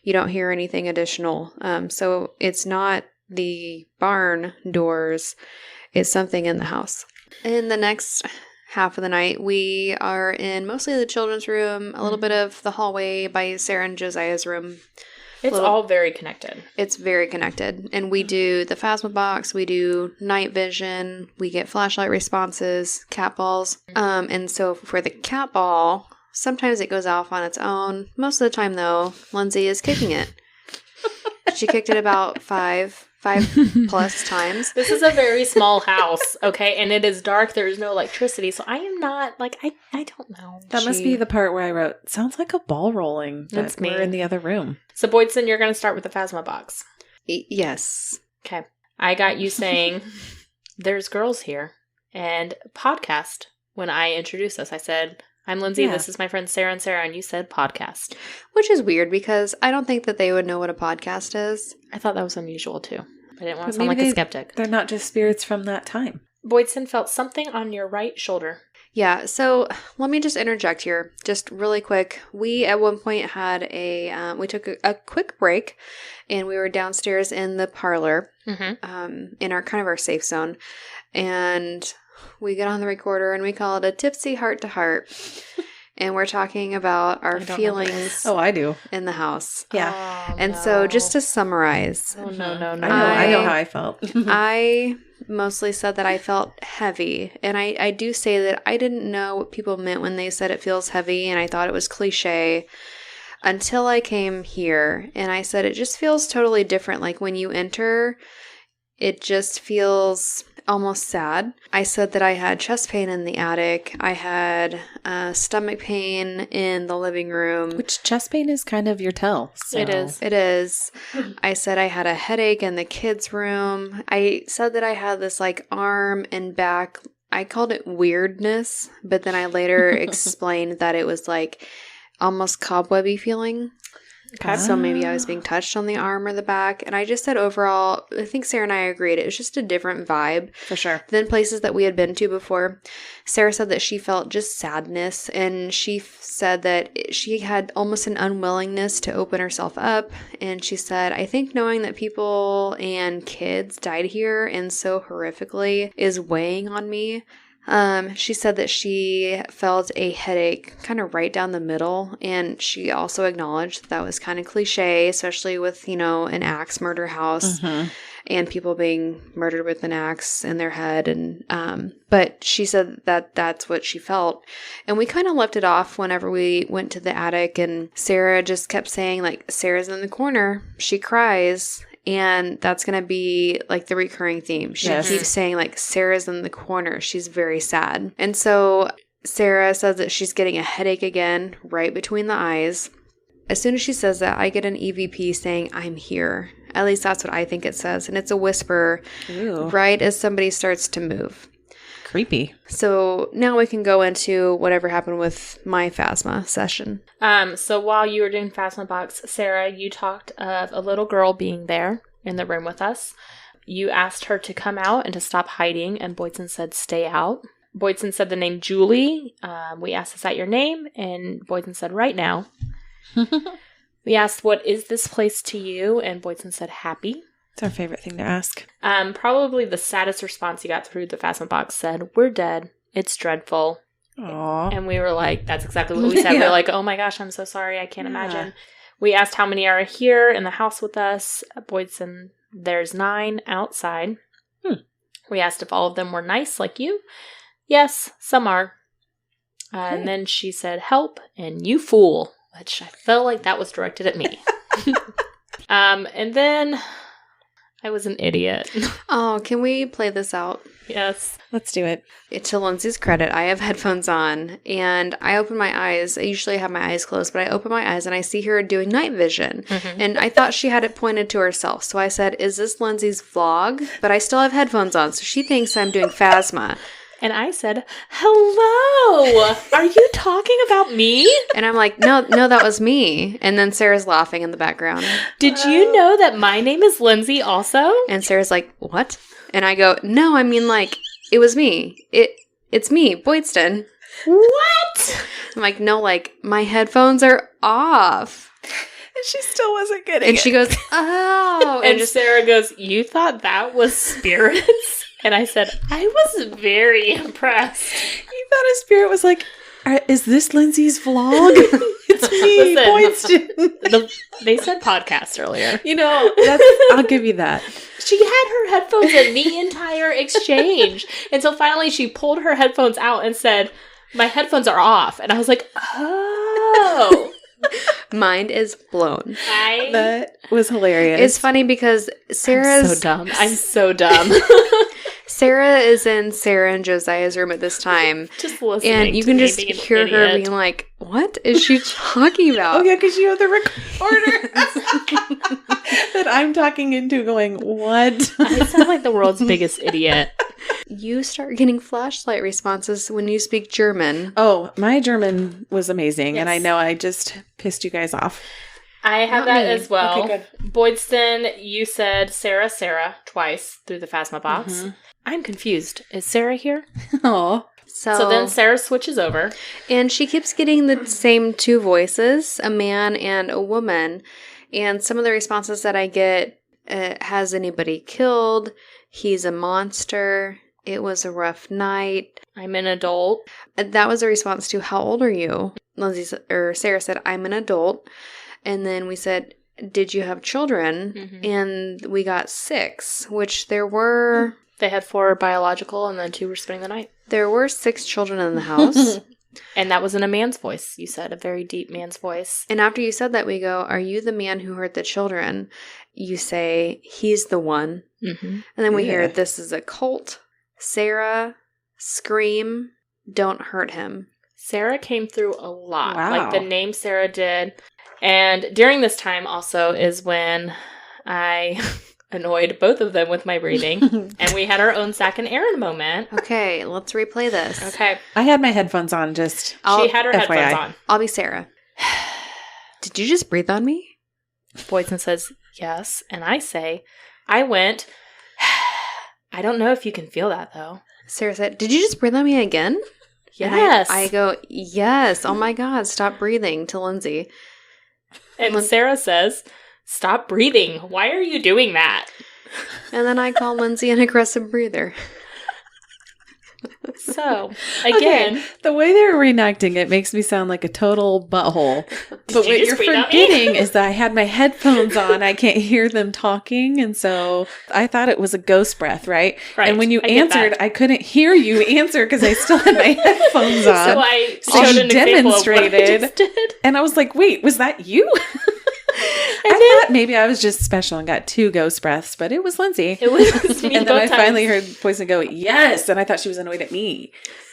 You don't hear anything additional. So it's not the barn doors. It's something in the house. In the next half of the night, we are in mostly the children's room, a little bit of the hallway by Sarah and Josiah's room. It's all very connected. It's very connected. And we do the Phasma box, we do night vision, we get flashlight responses, cat balls. And so for the cat ball, sometimes it goes off on its own. Most of the time, though, Lindsey is kicking it. She kicked it about five plus times. This is a very small house, okay? And it is dark. There is no electricity. So I am not, like, I don't know. That must be the part where I wrote, sounds like a ball rolling. That's me. We're in the other room. So Boydston, you're going to start with the Phasma box. Yes. Okay. I got you saying, there's girls here. And podcast, when I introduced us, I said, I'm Lindsey, this is my friend Sarah, and you said podcast. Which is weird because I don't think that they would know what a podcast is. I thought that was unusual too. I didn't want to sound like a skeptic. They're not just spirits from that time. Boydston felt something on your right shoulder. Yeah, so let me just interject here, just really quick. We at one point had we took a quick break and we were downstairs in the parlor, in our kind of our safe zone. And we get on the recorder and we call it a tipsy heart to heart. And we're talking about our feelings. Oh, I do. In the house. Yeah. Oh, and so just to summarize. Oh, no. I know how I felt. I mostly said that I felt heavy. And I do say that I didn't know what people meant when they said it feels heavy. And I thought it was cliche until I came here. And I said it just feels totally different. Like when you enter, it just feels almost sad. I said that I had chest pain in the attic. I had stomach pain in the living room. Which chest pain is kind of your tell. So. It is. It is. I said I had a headache in the kids' room. I said that I had this like arm and back. I called it weirdness, but then I later explained that it was like almost cobwebby feeling. Okay. So maybe I was being touched on the arm or the back. And I just said overall, I think Sarah and I agreed, it was just a different vibe. For sure. Than places that we had been to before. Sarah said that she felt just sadness. And she said that she had almost an unwillingness to open herself up. And she said, I think knowing that people and kids died here and so horrifically is weighing on me. She said that she felt a headache kind of right down the middle, and she also acknowledged that was kind of cliche, especially with, an axe murder house and people being murdered with an axe in their head. And, but she said that that's what she felt. And we kind of left it off whenever we went to the attic, and Sarah just kept saying, like, Sarah's in the corner. She cries. And that's going to be, like, the recurring theme. She keeps saying, like, Sarah's in the corner. She's very sad. And so Sarah says that she's getting a headache again right between the eyes. As soon as she says that, I get an EVP saying, I'm here. At least that's what I think it says. And it's a whisper right as somebody starts to move. Creepy. So now we can go into whatever happened with my Phasma session. So while you were doing Phasma Box, Sarah, you talked of a little girl being there in the room with us. You asked her to come out and to stop hiding, and Boydston said, stay out. Boydston said the name Julie. We asked, is that your name? And Boydston said, right now. We asked, what is this place to you? And Boydston said, happy. It's our favorite thing to ask. Probably the saddest response you got through the Phasma Box said, we're dead. It's dreadful. Aww. And we were like, that's exactly what we said. We were like, oh my gosh, I'm so sorry. I can't imagine. We asked how many are here in the house with us. Boydston, there's 9 outside. We asked if all of them were nice like you. Yes, some are. And then she said, help, and you fool, which I felt like that was directed at me. And then I was an idiot. Oh, can we play this out? Yes. Let's do it. To Lindsey's credit, I have headphones on, and I open my eyes. I usually have my eyes closed, but I open my eyes, and I see her doing night vision. And I thought she had it pointed to herself. So I said, is this Lindsey's vlog? But I still have headphones on, so she thinks I'm doing Phasma. And I said, hello, are you talking about me? And I'm like, no, that was me. And then Sarah's laughing in the background. Did you know that my name is Lindsey also? And Sarah's like, what? And I go, no, I mean, like, it was me. It's me, Boydston. What? I'm like, no, like, my headphones are off. And she still wasn't getting it. And she goes, oh. And Sarah goes, you thought that was spirits? And I said, I was very impressed. You thought a spirit was like, is this Lindsey's vlog? It's me, Boydston. They said podcast earlier. I'll give you that. She had her headphones in the entire exchange. And so finally she pulled her headphones out and said, my headphones are off. And I was like, oh. Mind is blown. That was hilarious. It's funny because Sarah's... I'm so dumb. Sarah is in Sarah and Josiah's room at this time. Just listening. And you can just hear her being like, what is she talking about? Oh, yeah, because you have the recorder that I'm talking into going, what? I sound like the world's biggest idiot. You start getting flashlight responses when you speak German. Oh, my German was amazing. Yes. And I know I just pissed you guys off. I have that as well. Okay, good. Boydston, you said Sarah twice through the Phasma Box. I'm confused. Is Sarah here? Oh. So then Sarah switches over. And she keeps getting the same 2 voices, a man and a woman. And some of the responses that I get, has anybody killed? He's a monster. It was a rough night. I'm an adult. That was a response to, how old are you? Sarah said, I'm an adult. And then we said, did you have children? And we got 6, which there were... They had 4 biological and then 2 were spending the night. There were 6 children in the house. And that was in a man's voice, you said, a very deep man's voice. And after you said that, we go, are you the man who hurt the children? You say, he's the one. And then we hear, this is a cult. Sarah, scream, don't hurt him. Sarah came through a lot. Wow. Like the name Sarah did. And during this time also is when I annoyed both of them with my breathing. And we had our own Zach and Aaron moment. Okay, let's replay this. Okay. I had my headphones on, just She had her FYI. headphones on. I'll be Sarah. Did you just breathe on me? Boydston says, yes. And I say, I went, I don't know if you can feel that, though. Sarah said, did you just breathe on me again? Yes. And I go, yes. Oh my God, stop breathing to Lindsey. And Sarah says, stop breathing. Why are you doing that? And then I call Lindsey an aggressive breather. So, again. Okay, the way they're reenacting it makes me sound like a total butthole. But what you're forgetting is that I had my headphones on. I can't hear them talking. And so I thought it was a ghost breath, right? Right. And when you answered, I couldn't hear you answer because I still had my headphones on. So I showed an demonstrated. example of what I just did. And I was like, wait, was that you? I thought maybe I was just special and got 2 ghost breaths, but it was Lindsey. It was me. And then I finally heard Boydston go, yes. And I thought she was annoyed at me.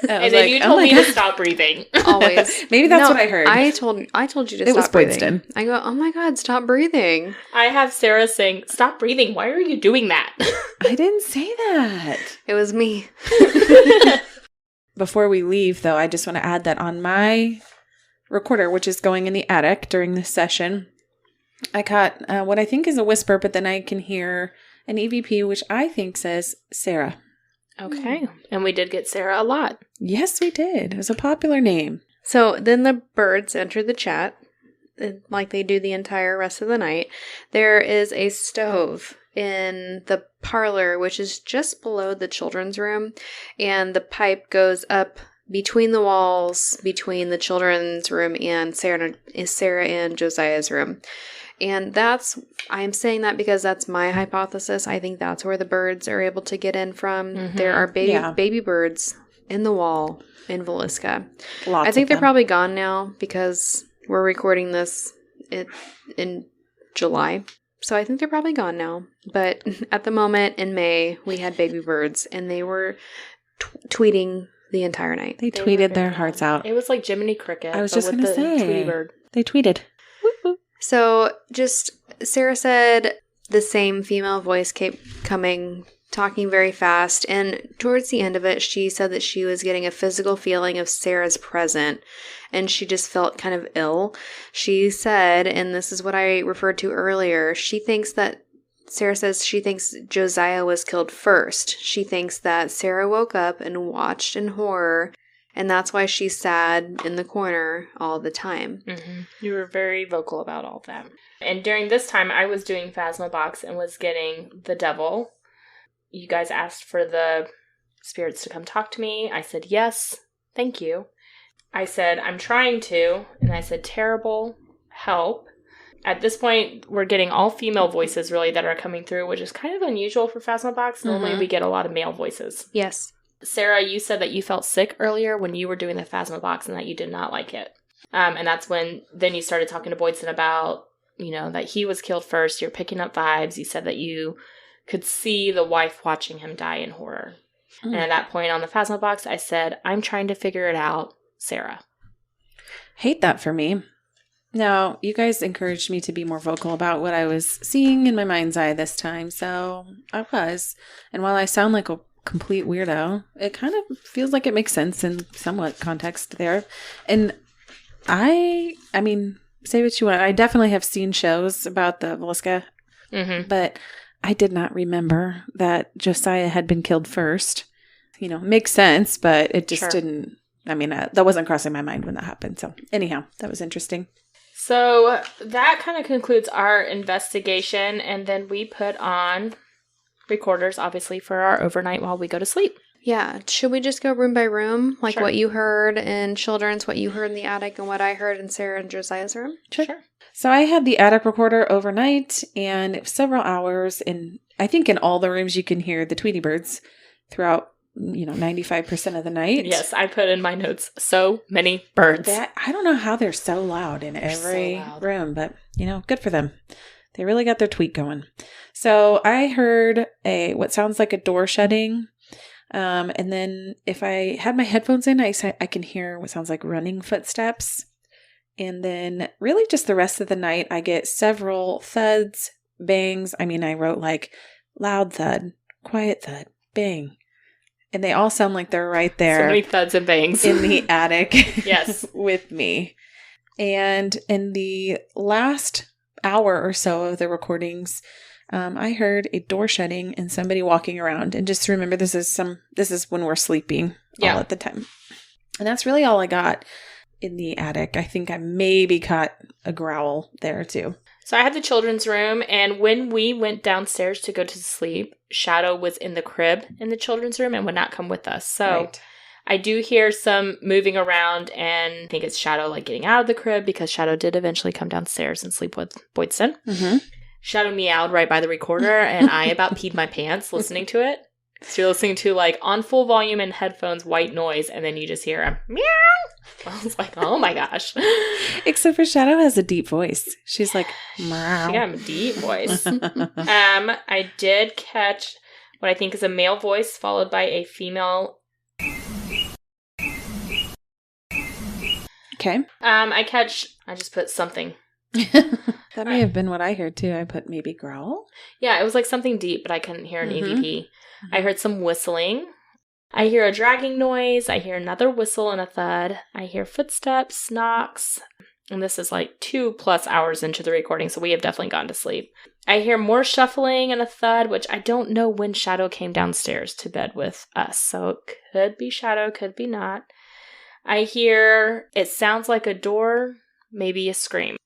And then you told me to stop breathing. Always. Maybe that's what I heard. I told you to stop breathing. Boydston. I go, oh my God, stop breathing. I have Sarah saying, stop breathing. Why are you doing that? I didn't say that. It was me. Before we leave, though, I just want to add that on my recorder, which is going in the attic during this session, I caught what I think is a whisper, but then I can hear an EVP, which I think says Sarah. Okay. And we did get Sarah a lot. Yes, we did. It was a popular name. So then the birds enter the chat, like they do the entire rest of the night. There is a stove in the parlor, which is just below the children's room, and the pipe goes up between the walls, between the children's room and Sarah and Josiah's room. And I'm saying that because that's my hypothesis. I think that's where the birds are able to get in from. Mm-hmm. There are baby birds in the wall in Villisca. I think they're probably gone now because we're recording this in July. So I think they're probably gone now. But at the moment in May, we had baby birds and they were tweeting the entire night. They tweeted their hearts out. It was like Jiminy Cricket. I was just going to say. Tweety bird. They tweeted. Woo-hoo. So just Sarah said the same female voice kept coming, talking very fast. And towards the end of it, she said that she was getting a physical feeling of Sarah's presence. And she just felt kind of ill. She said, and this is what I referred to earlier, Sarah says she thinks Josiah was killed first. She thinks that Sarah woke up and watched in horror, and that's why she's sad in the corner all the time. Mm-hmm. You were very vocal about all that. And during this time, I was doing Phasmobox and was getting the devil. You guys asked for the spirits to come talk to me. I said, yes, thank you. I said, I'm trying to. And I said, terrible, help. At this point, we're getting all female voices, really, that are coming through, which is kind of unusual for Phasmobox. Normally, we get a lot of male voices. Yes. Sarah, you said that you felt sick earlier when you were doing the Phasmobox and that you did not like it. And that's when then you started talking to Boydston about, that he was killed first. You're picking up vibes. You said that you could see the wife watching him die in horror. And at that point on the Phasmobox, I said, I'm trying to figure it out, Sarah. Hate that for me. Now, you guys encouraged me to be more vocal about what I was seeing in my mind's eye this time, so I was. And while I sound like a complete weirdo, it kind of feels like it makes sense in somewhat context there. And I mean, say what you want. I definitely have seen shows about the Villisca, but I did not remember that Josiah had been killed first. Makes sense, but it just didn't. I mean, that wasn't crossing my mind when that happened. So anyhow, that was interesting. So that kind of concludes our investigation. And then we put on recorders, obviously, for our overnight while we go to sleep. Yeah. Should we just go room by room? Like Sure. what you heard in children's, what you heard in the attic, and what I heard in Sarah and Josiah's room? Sure. So I had the attic recorder overnight and it was several hours. And I think in all the rooms you can hear the Tweety birds throughout 95% of the night. Yes, I put in my notes, so many birds. I don't know how they're so loud in every room, but, good for them. They really got their tweet going. So I heard what sounds like a door shutting. And then if I had my headphones in, I can hear what sounds like running footsteps. And then really just the rest of the night, I get several thuds, bangs. I mean, I wrote like loud thud, quiet thud, bang. And they all sound like they're right there. So many thuds and bangs. In the attic. Yes. With me. And in the last hour or so of the recordings, I heard a door shutting and somebody walking around. And just remember, this is when we're sleeping all at the time. And that's really all I got in the attic. I think I maybe caught a growl there too. So I had the children's room, and when we went downstairs to go to sleep, Shadow was in the crib in the children's room and would not come with us. So Right. I do hear some moving around, and I think it's Shadow like getting out of the crib, because Shadow did eventually come downstairs and sleep with Boydston. Mm-hmm. Shadow meowed right by the recorder, and I about peed my pants listening to it. So you're listening to, like, on full volume in headphones, white noise, and then you just hear a meow. I was like, oh my gosh. Except for Shadow has a deep voice. She's like, meow. She got a deep voice. I did catch what I think is a male voice followed by a female. Okay. I just put something. That may have been what I heard too. I put maybe growl. Yeah, it was like something deep, but I couldn't hear an Mhm. EVP. I heard some whistling. I hear a dragging noise. I hear another whistle and a thud. I hear footsteps, knocks. And this is like 2+ hours into the recording, so we have definitely gone to sleep. I hear more shuffling and a thud, which I don't know when Shadow came downstairs to bed with us. So it could be Shadow, could be not. I hear, it sounds like a door, maybe a scream.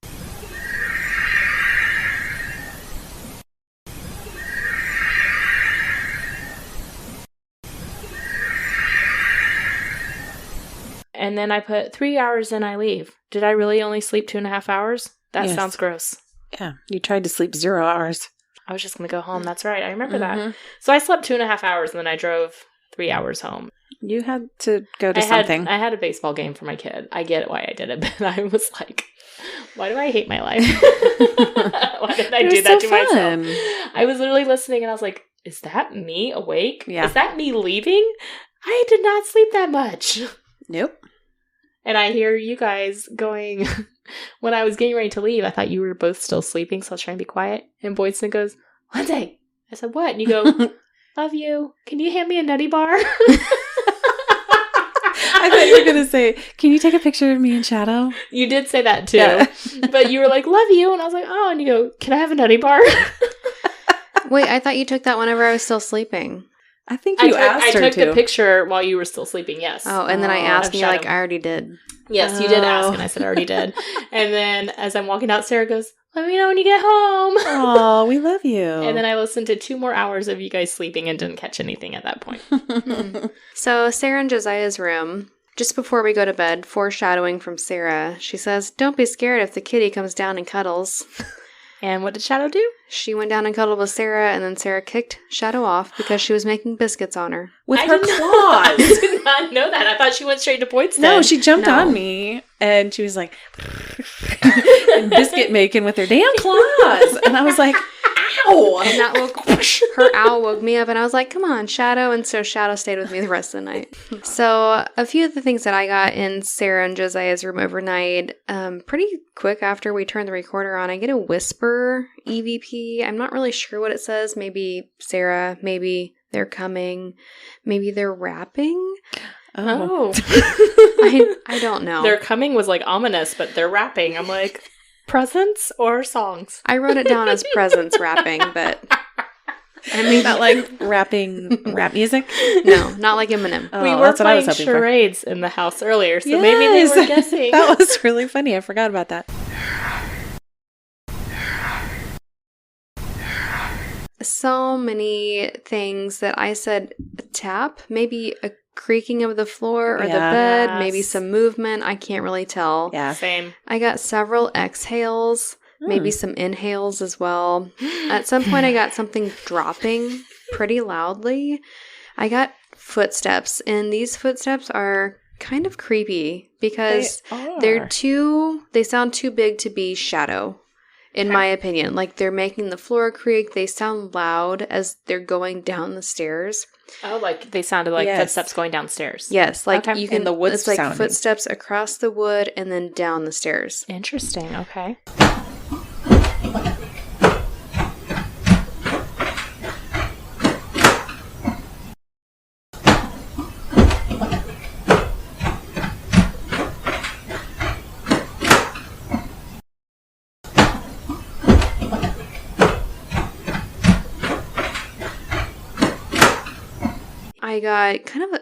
And then I put 3 hours in, I leave. Did I really only sleep 2.5 hours? That Yes. sounds gross. Yeah. You tried to sleep 0 hours. I was just going to go home. That's right. I remember that. Mhm. So I slept 2.5 hours, and then I drove 3 hours home. You had to go to something. I had a baseball game for my kid. I get why I did it, but I was like, why do I hate my life? Why did I It do was that so to myself? fun. I was literally listening, and I was like, is that me awake? Yeah. Is that me leaving? I did not sleep that much. Nope. And I hear you guys going, when I was getting ready to leave, I thought you were both still sleeping, so I was trying to be quiet. And Boydston goes, Lindsey. I said, what? And you go, love you. Can you hand me a nutty bar? I thought you were going to say, can you take a picture of me in Shadow? You did say that too. Yeah. But you were like, love you. And I was like, oh. And you go, can I have a nutty bar? Wait, I thought you took that whenever I was still sleeping. I think you asked her I took to. the picture while you were still sleeping, yes. Oh, and then I asked, Of and you're like, Shadow. I already did. Yes, you did ask, Oh. and I said I already did. And then as I'm walking out, Sarah goes, let me know when you get home. Oh, we love you. And then I listened to 2 more hours of you guys sleeping and didn't catch anything at that point. So Sarah and Josiah's room, just before we go to bed, foreshadowing from Sarah, she says, don't be scared if the kitty comes down and cuddles. And what did Shadow do? She went down and cuddled with Sarah, and then Sarah kicked Shadow off because she was making biscuits on her. With I her did not- claws. I did not know that. I thought she went straight to Boydston. No, she jumped No. on me and she was like, and biscuit making with her damn claws. And I was like, ow. And that woke her owl woke me up, and I was like, come on, Shadow. And so Shadow stayed with me the rest of the night. So a few of the things that I got in Sarah and Josiah's room overnight, pretty quick after we turned the recorder on, I get a whisper EVP. I'm not really sure what it says. Maybe Sarah, maybe they're coming, maybe they're rapping. Oh. I don't know. Their coming was like ominous, but they're rapping. I'm like, presents or songs? I wrote it down as presents rapping, but I mean, Not like rapping rap music. no, not like Eminem. Oh, We were that's what I was playing hoping for. charades in the house earlier, so maybe they Yes. were guessing. That was really funny. I forgot about that. So many things that I said tap, maybe a creaking of the floor or the Yeah. bed, maybe Yes. some movement. I can't really tell. Yeah. Same. I got several exhales, maybe some inhales as well. At some point, I got something dropping pretty loudly. I got footsteps, and these footsteps are kind of creepy because they sound too big to be Shadow. In my opinion, like they're making the floor creak. They sound loud as they're going down the stairs. Oh, like they sounded like Yes. footsteps going downstairs. Yes, like Okay. you can. And the wood it's like sounding. footsteps across the wood and then down the stairs. Interesting. Okay. I got kind of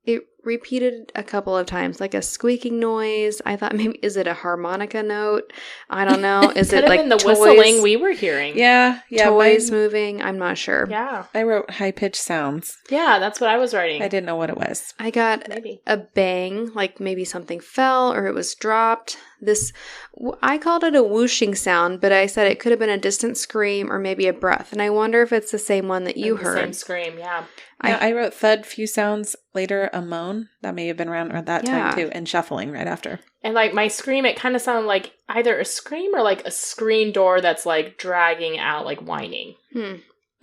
it repeated a couple of times, like a squeaking noise. I thought maybe, is it a harmonica note? I don't know. Is it like the toys? whistling we were hearing? Yeah. Toys moving? I'm not sure. Yeah. I wrote high-pitched sounds. Yeah, that's what I was writing. I didn't know what it was. I got Maybe a bang, like maybe something fell or it was dropped. I called it a whooshing sound, but I said it could have been a distant scream or maybe a breath. And I wonder if it's the same one that you heard. Same scream, yeah. I wrote thud, few sounds, later a moan. That may have been around that time too, and shuffling right after. And like my scream, it kind of sounded like either a scream or like a screen door that's like dragging out, like whining.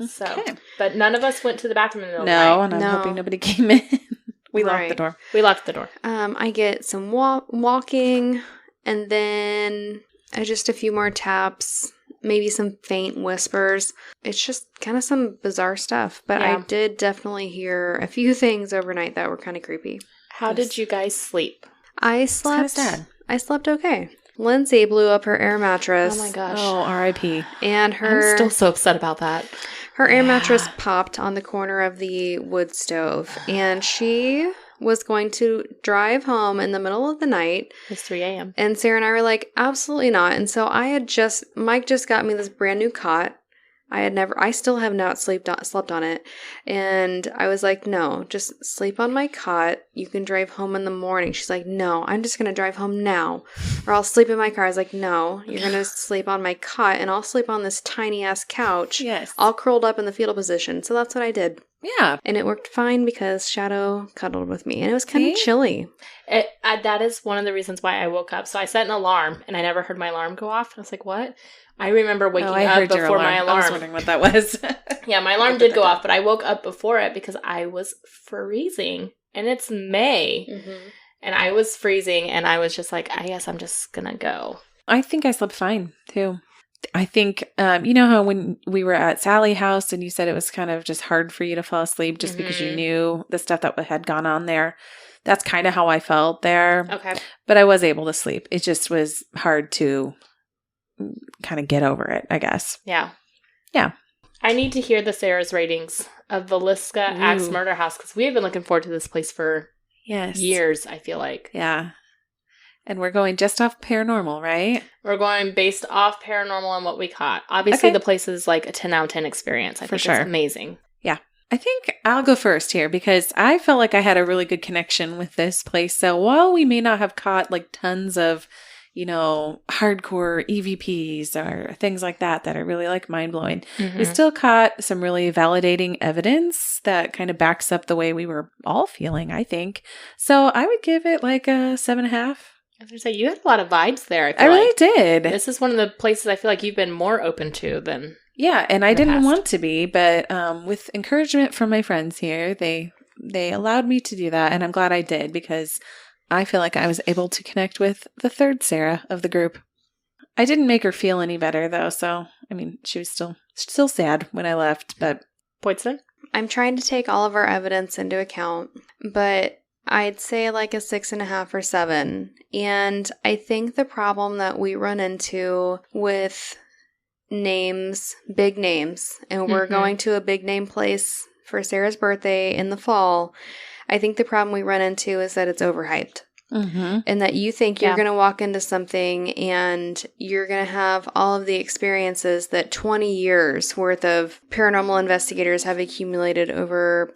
So, but none of us went to the bathroom in the middle of the night. And I'm hoping nobody came in. We locked the door. We locked the door. I get some walking, and then just a few more taps, maybe some faint whispers. It's just kind of some bizarre stuff. But I did definitely hear a few things overnight that were kind of creepy. How did you guys sleep? I slept okay. Lindsey blew up her air mattress. Oh my gosh. Oh, R.I.P. And I'm still so upset about that. Her air mattress popped on the corner of the wood stove, and she was going to drive home in the middle of the night. It's 3 a.m. And Sarah and I were like, absolutely not. And so Mike just got me this brand new cot. I still have not slept on it. And I was like, no, just sleep on my cot. You can drive home in the morning. She's like, no, I'm just going to drive home now, or I'll sleep in my car. I was like, no, you're going to sleep on my cot, and I'll sleep on this tiny ass couch. Yes. All curled up in the fetal position. So that's what I did. Yeah. And it worked fine because Shadow cuddled with me, and it was kind of chilly. That is one of the reasons why I woke up. So I set an alarm, and I never heard my alarm go off. I was like, what? I remember waking up before my alarm. I was wondering what that was. Yeah, my alarm did go off, but I woke up before it because I was freezing. And it's May. Mm-hmm. And I was freezing, and I was just like, I guess I'm just going to go. I think I slept fine, too. I think, you know how when we were at Sally's house and you said it was kind of just hard for you to fall asleep just because you knew the stuff that had gone on there? That's kind of how I felt there. Okay. But I was able to sleep. It just was hard to kind of get over it, I guess. Yeah. Yeah. I need to hear the Sarah's ratings of Villisca Ax Murder House because we have been looking forward to this place for years, I feel like. Yeah. And we're going just off paranormal, right? We're going based off paranormal and what we caught. Obviously, the place is like a 10 out of 10 experience. I think it's amazing. Yeah. I think I'll go first here because I felt like I had a really good connection with this place. So while we may not have caught like tons of, hardcore EVPs or things like that are really like mind-blowing, we still caught some really validating evidence that kind of backs up the way we were all feeling, I think. So I would give it like a 7.5. I was going to say, you had a lot of vibes there. I really did. This is one of the places I feel like you've been more open to than and I didn't want to be, but with encouragement from my friends here, they allowed me to do that, and I'm glad I did because I feel like I was able to connect with the third Sarah of the group. I didn't make her feel any better, though, so, I mean, she was still sad when I left, but... Boydston? I'm trying to take all of our evidence into account, but I'd say like a 6.5 or 7. And I think the problem that we run into with names, big names, and we're going to a big name place for Sarah's birthday in the fall, I think the problem we run into is that it's overhyped. And that you think you're going to walk into something and you're going to have all of the experiences that 20 years worth of paranormal investigators have accumulated over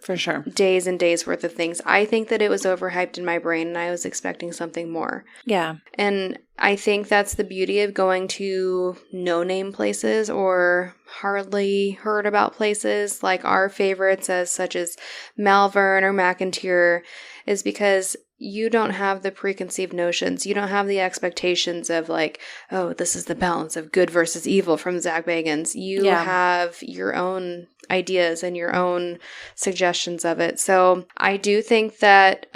days and days worth of things. I think that it was overhyped in my brain and I was expecting something more. Yeah. And I think that's the beauty of going to no-name places or hardly heard about places like our favorites such as Malvern or McIntyre is because you don't have the preconceived notions. You don't have the expectations of like, oh, this is the balance of good versus evil from Zach Bagans. You have your own ideas and your own suggestions of it. So I do think that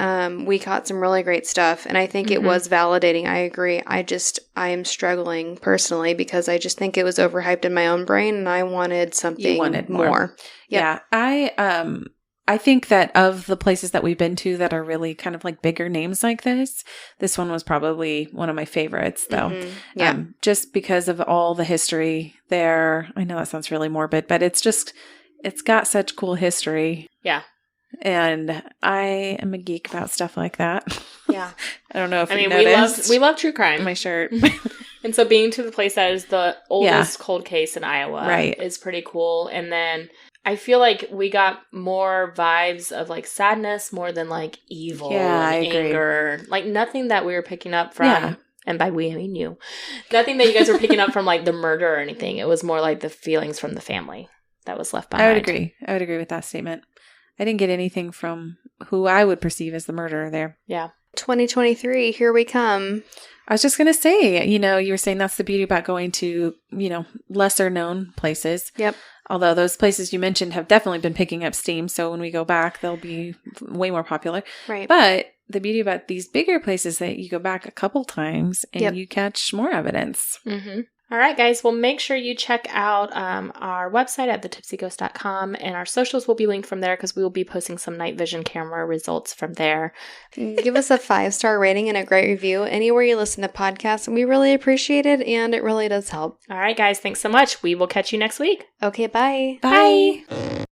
we caught some really great stuff. And I think it was validating. I agree. I am struggling personally because I just think it was overhyped in my own brain and I wanted something more. Yeah. I think that of the places that we've been to that are really kind of like bigger names like this one was probably one of my favorites, though. Just because of all the history there. I know that sounds really morbid, but it's got such cool history. Yeah. And I am a geek about stuff like that. Yeah. I don't know if you we noticed. love true crime. My shirt. And so being to the place that is the oldest cold case in Iowa is pretty cool. And then I feel like we got more vibes of like sadness more than like evil and anger. Like nothing that we were picking up from, and by we I mean you, nothing that you guys were picking up from like the murder or anything. It was more like the feelings from the family that was left behind. I would agree with that statement. I didn't get anything from who I would perceive as the murderer there. Yeah. 2023, here we come. I was just going to say, you were saying that's the beauty about going to, lesser known places. Yep. Although those places you mentioned have definitely been picking up steam. So when we go back, they'll be way more popular. Right. But the beauty about these bigger places that you go back a couple times and you catch more evidence. Mm-hmm. All right, guys. Well, make sure you check out our website at thetipsyghost.com, and our socials will be linked from there because we will be posting some night vision camera results from there. Give us a 5-star rating and a great review anywhere you listen to podcasts. We really appreciate it, and it really does help. All right, guys. Thanks so much. We will catch you next week. Okay, bye. Bye.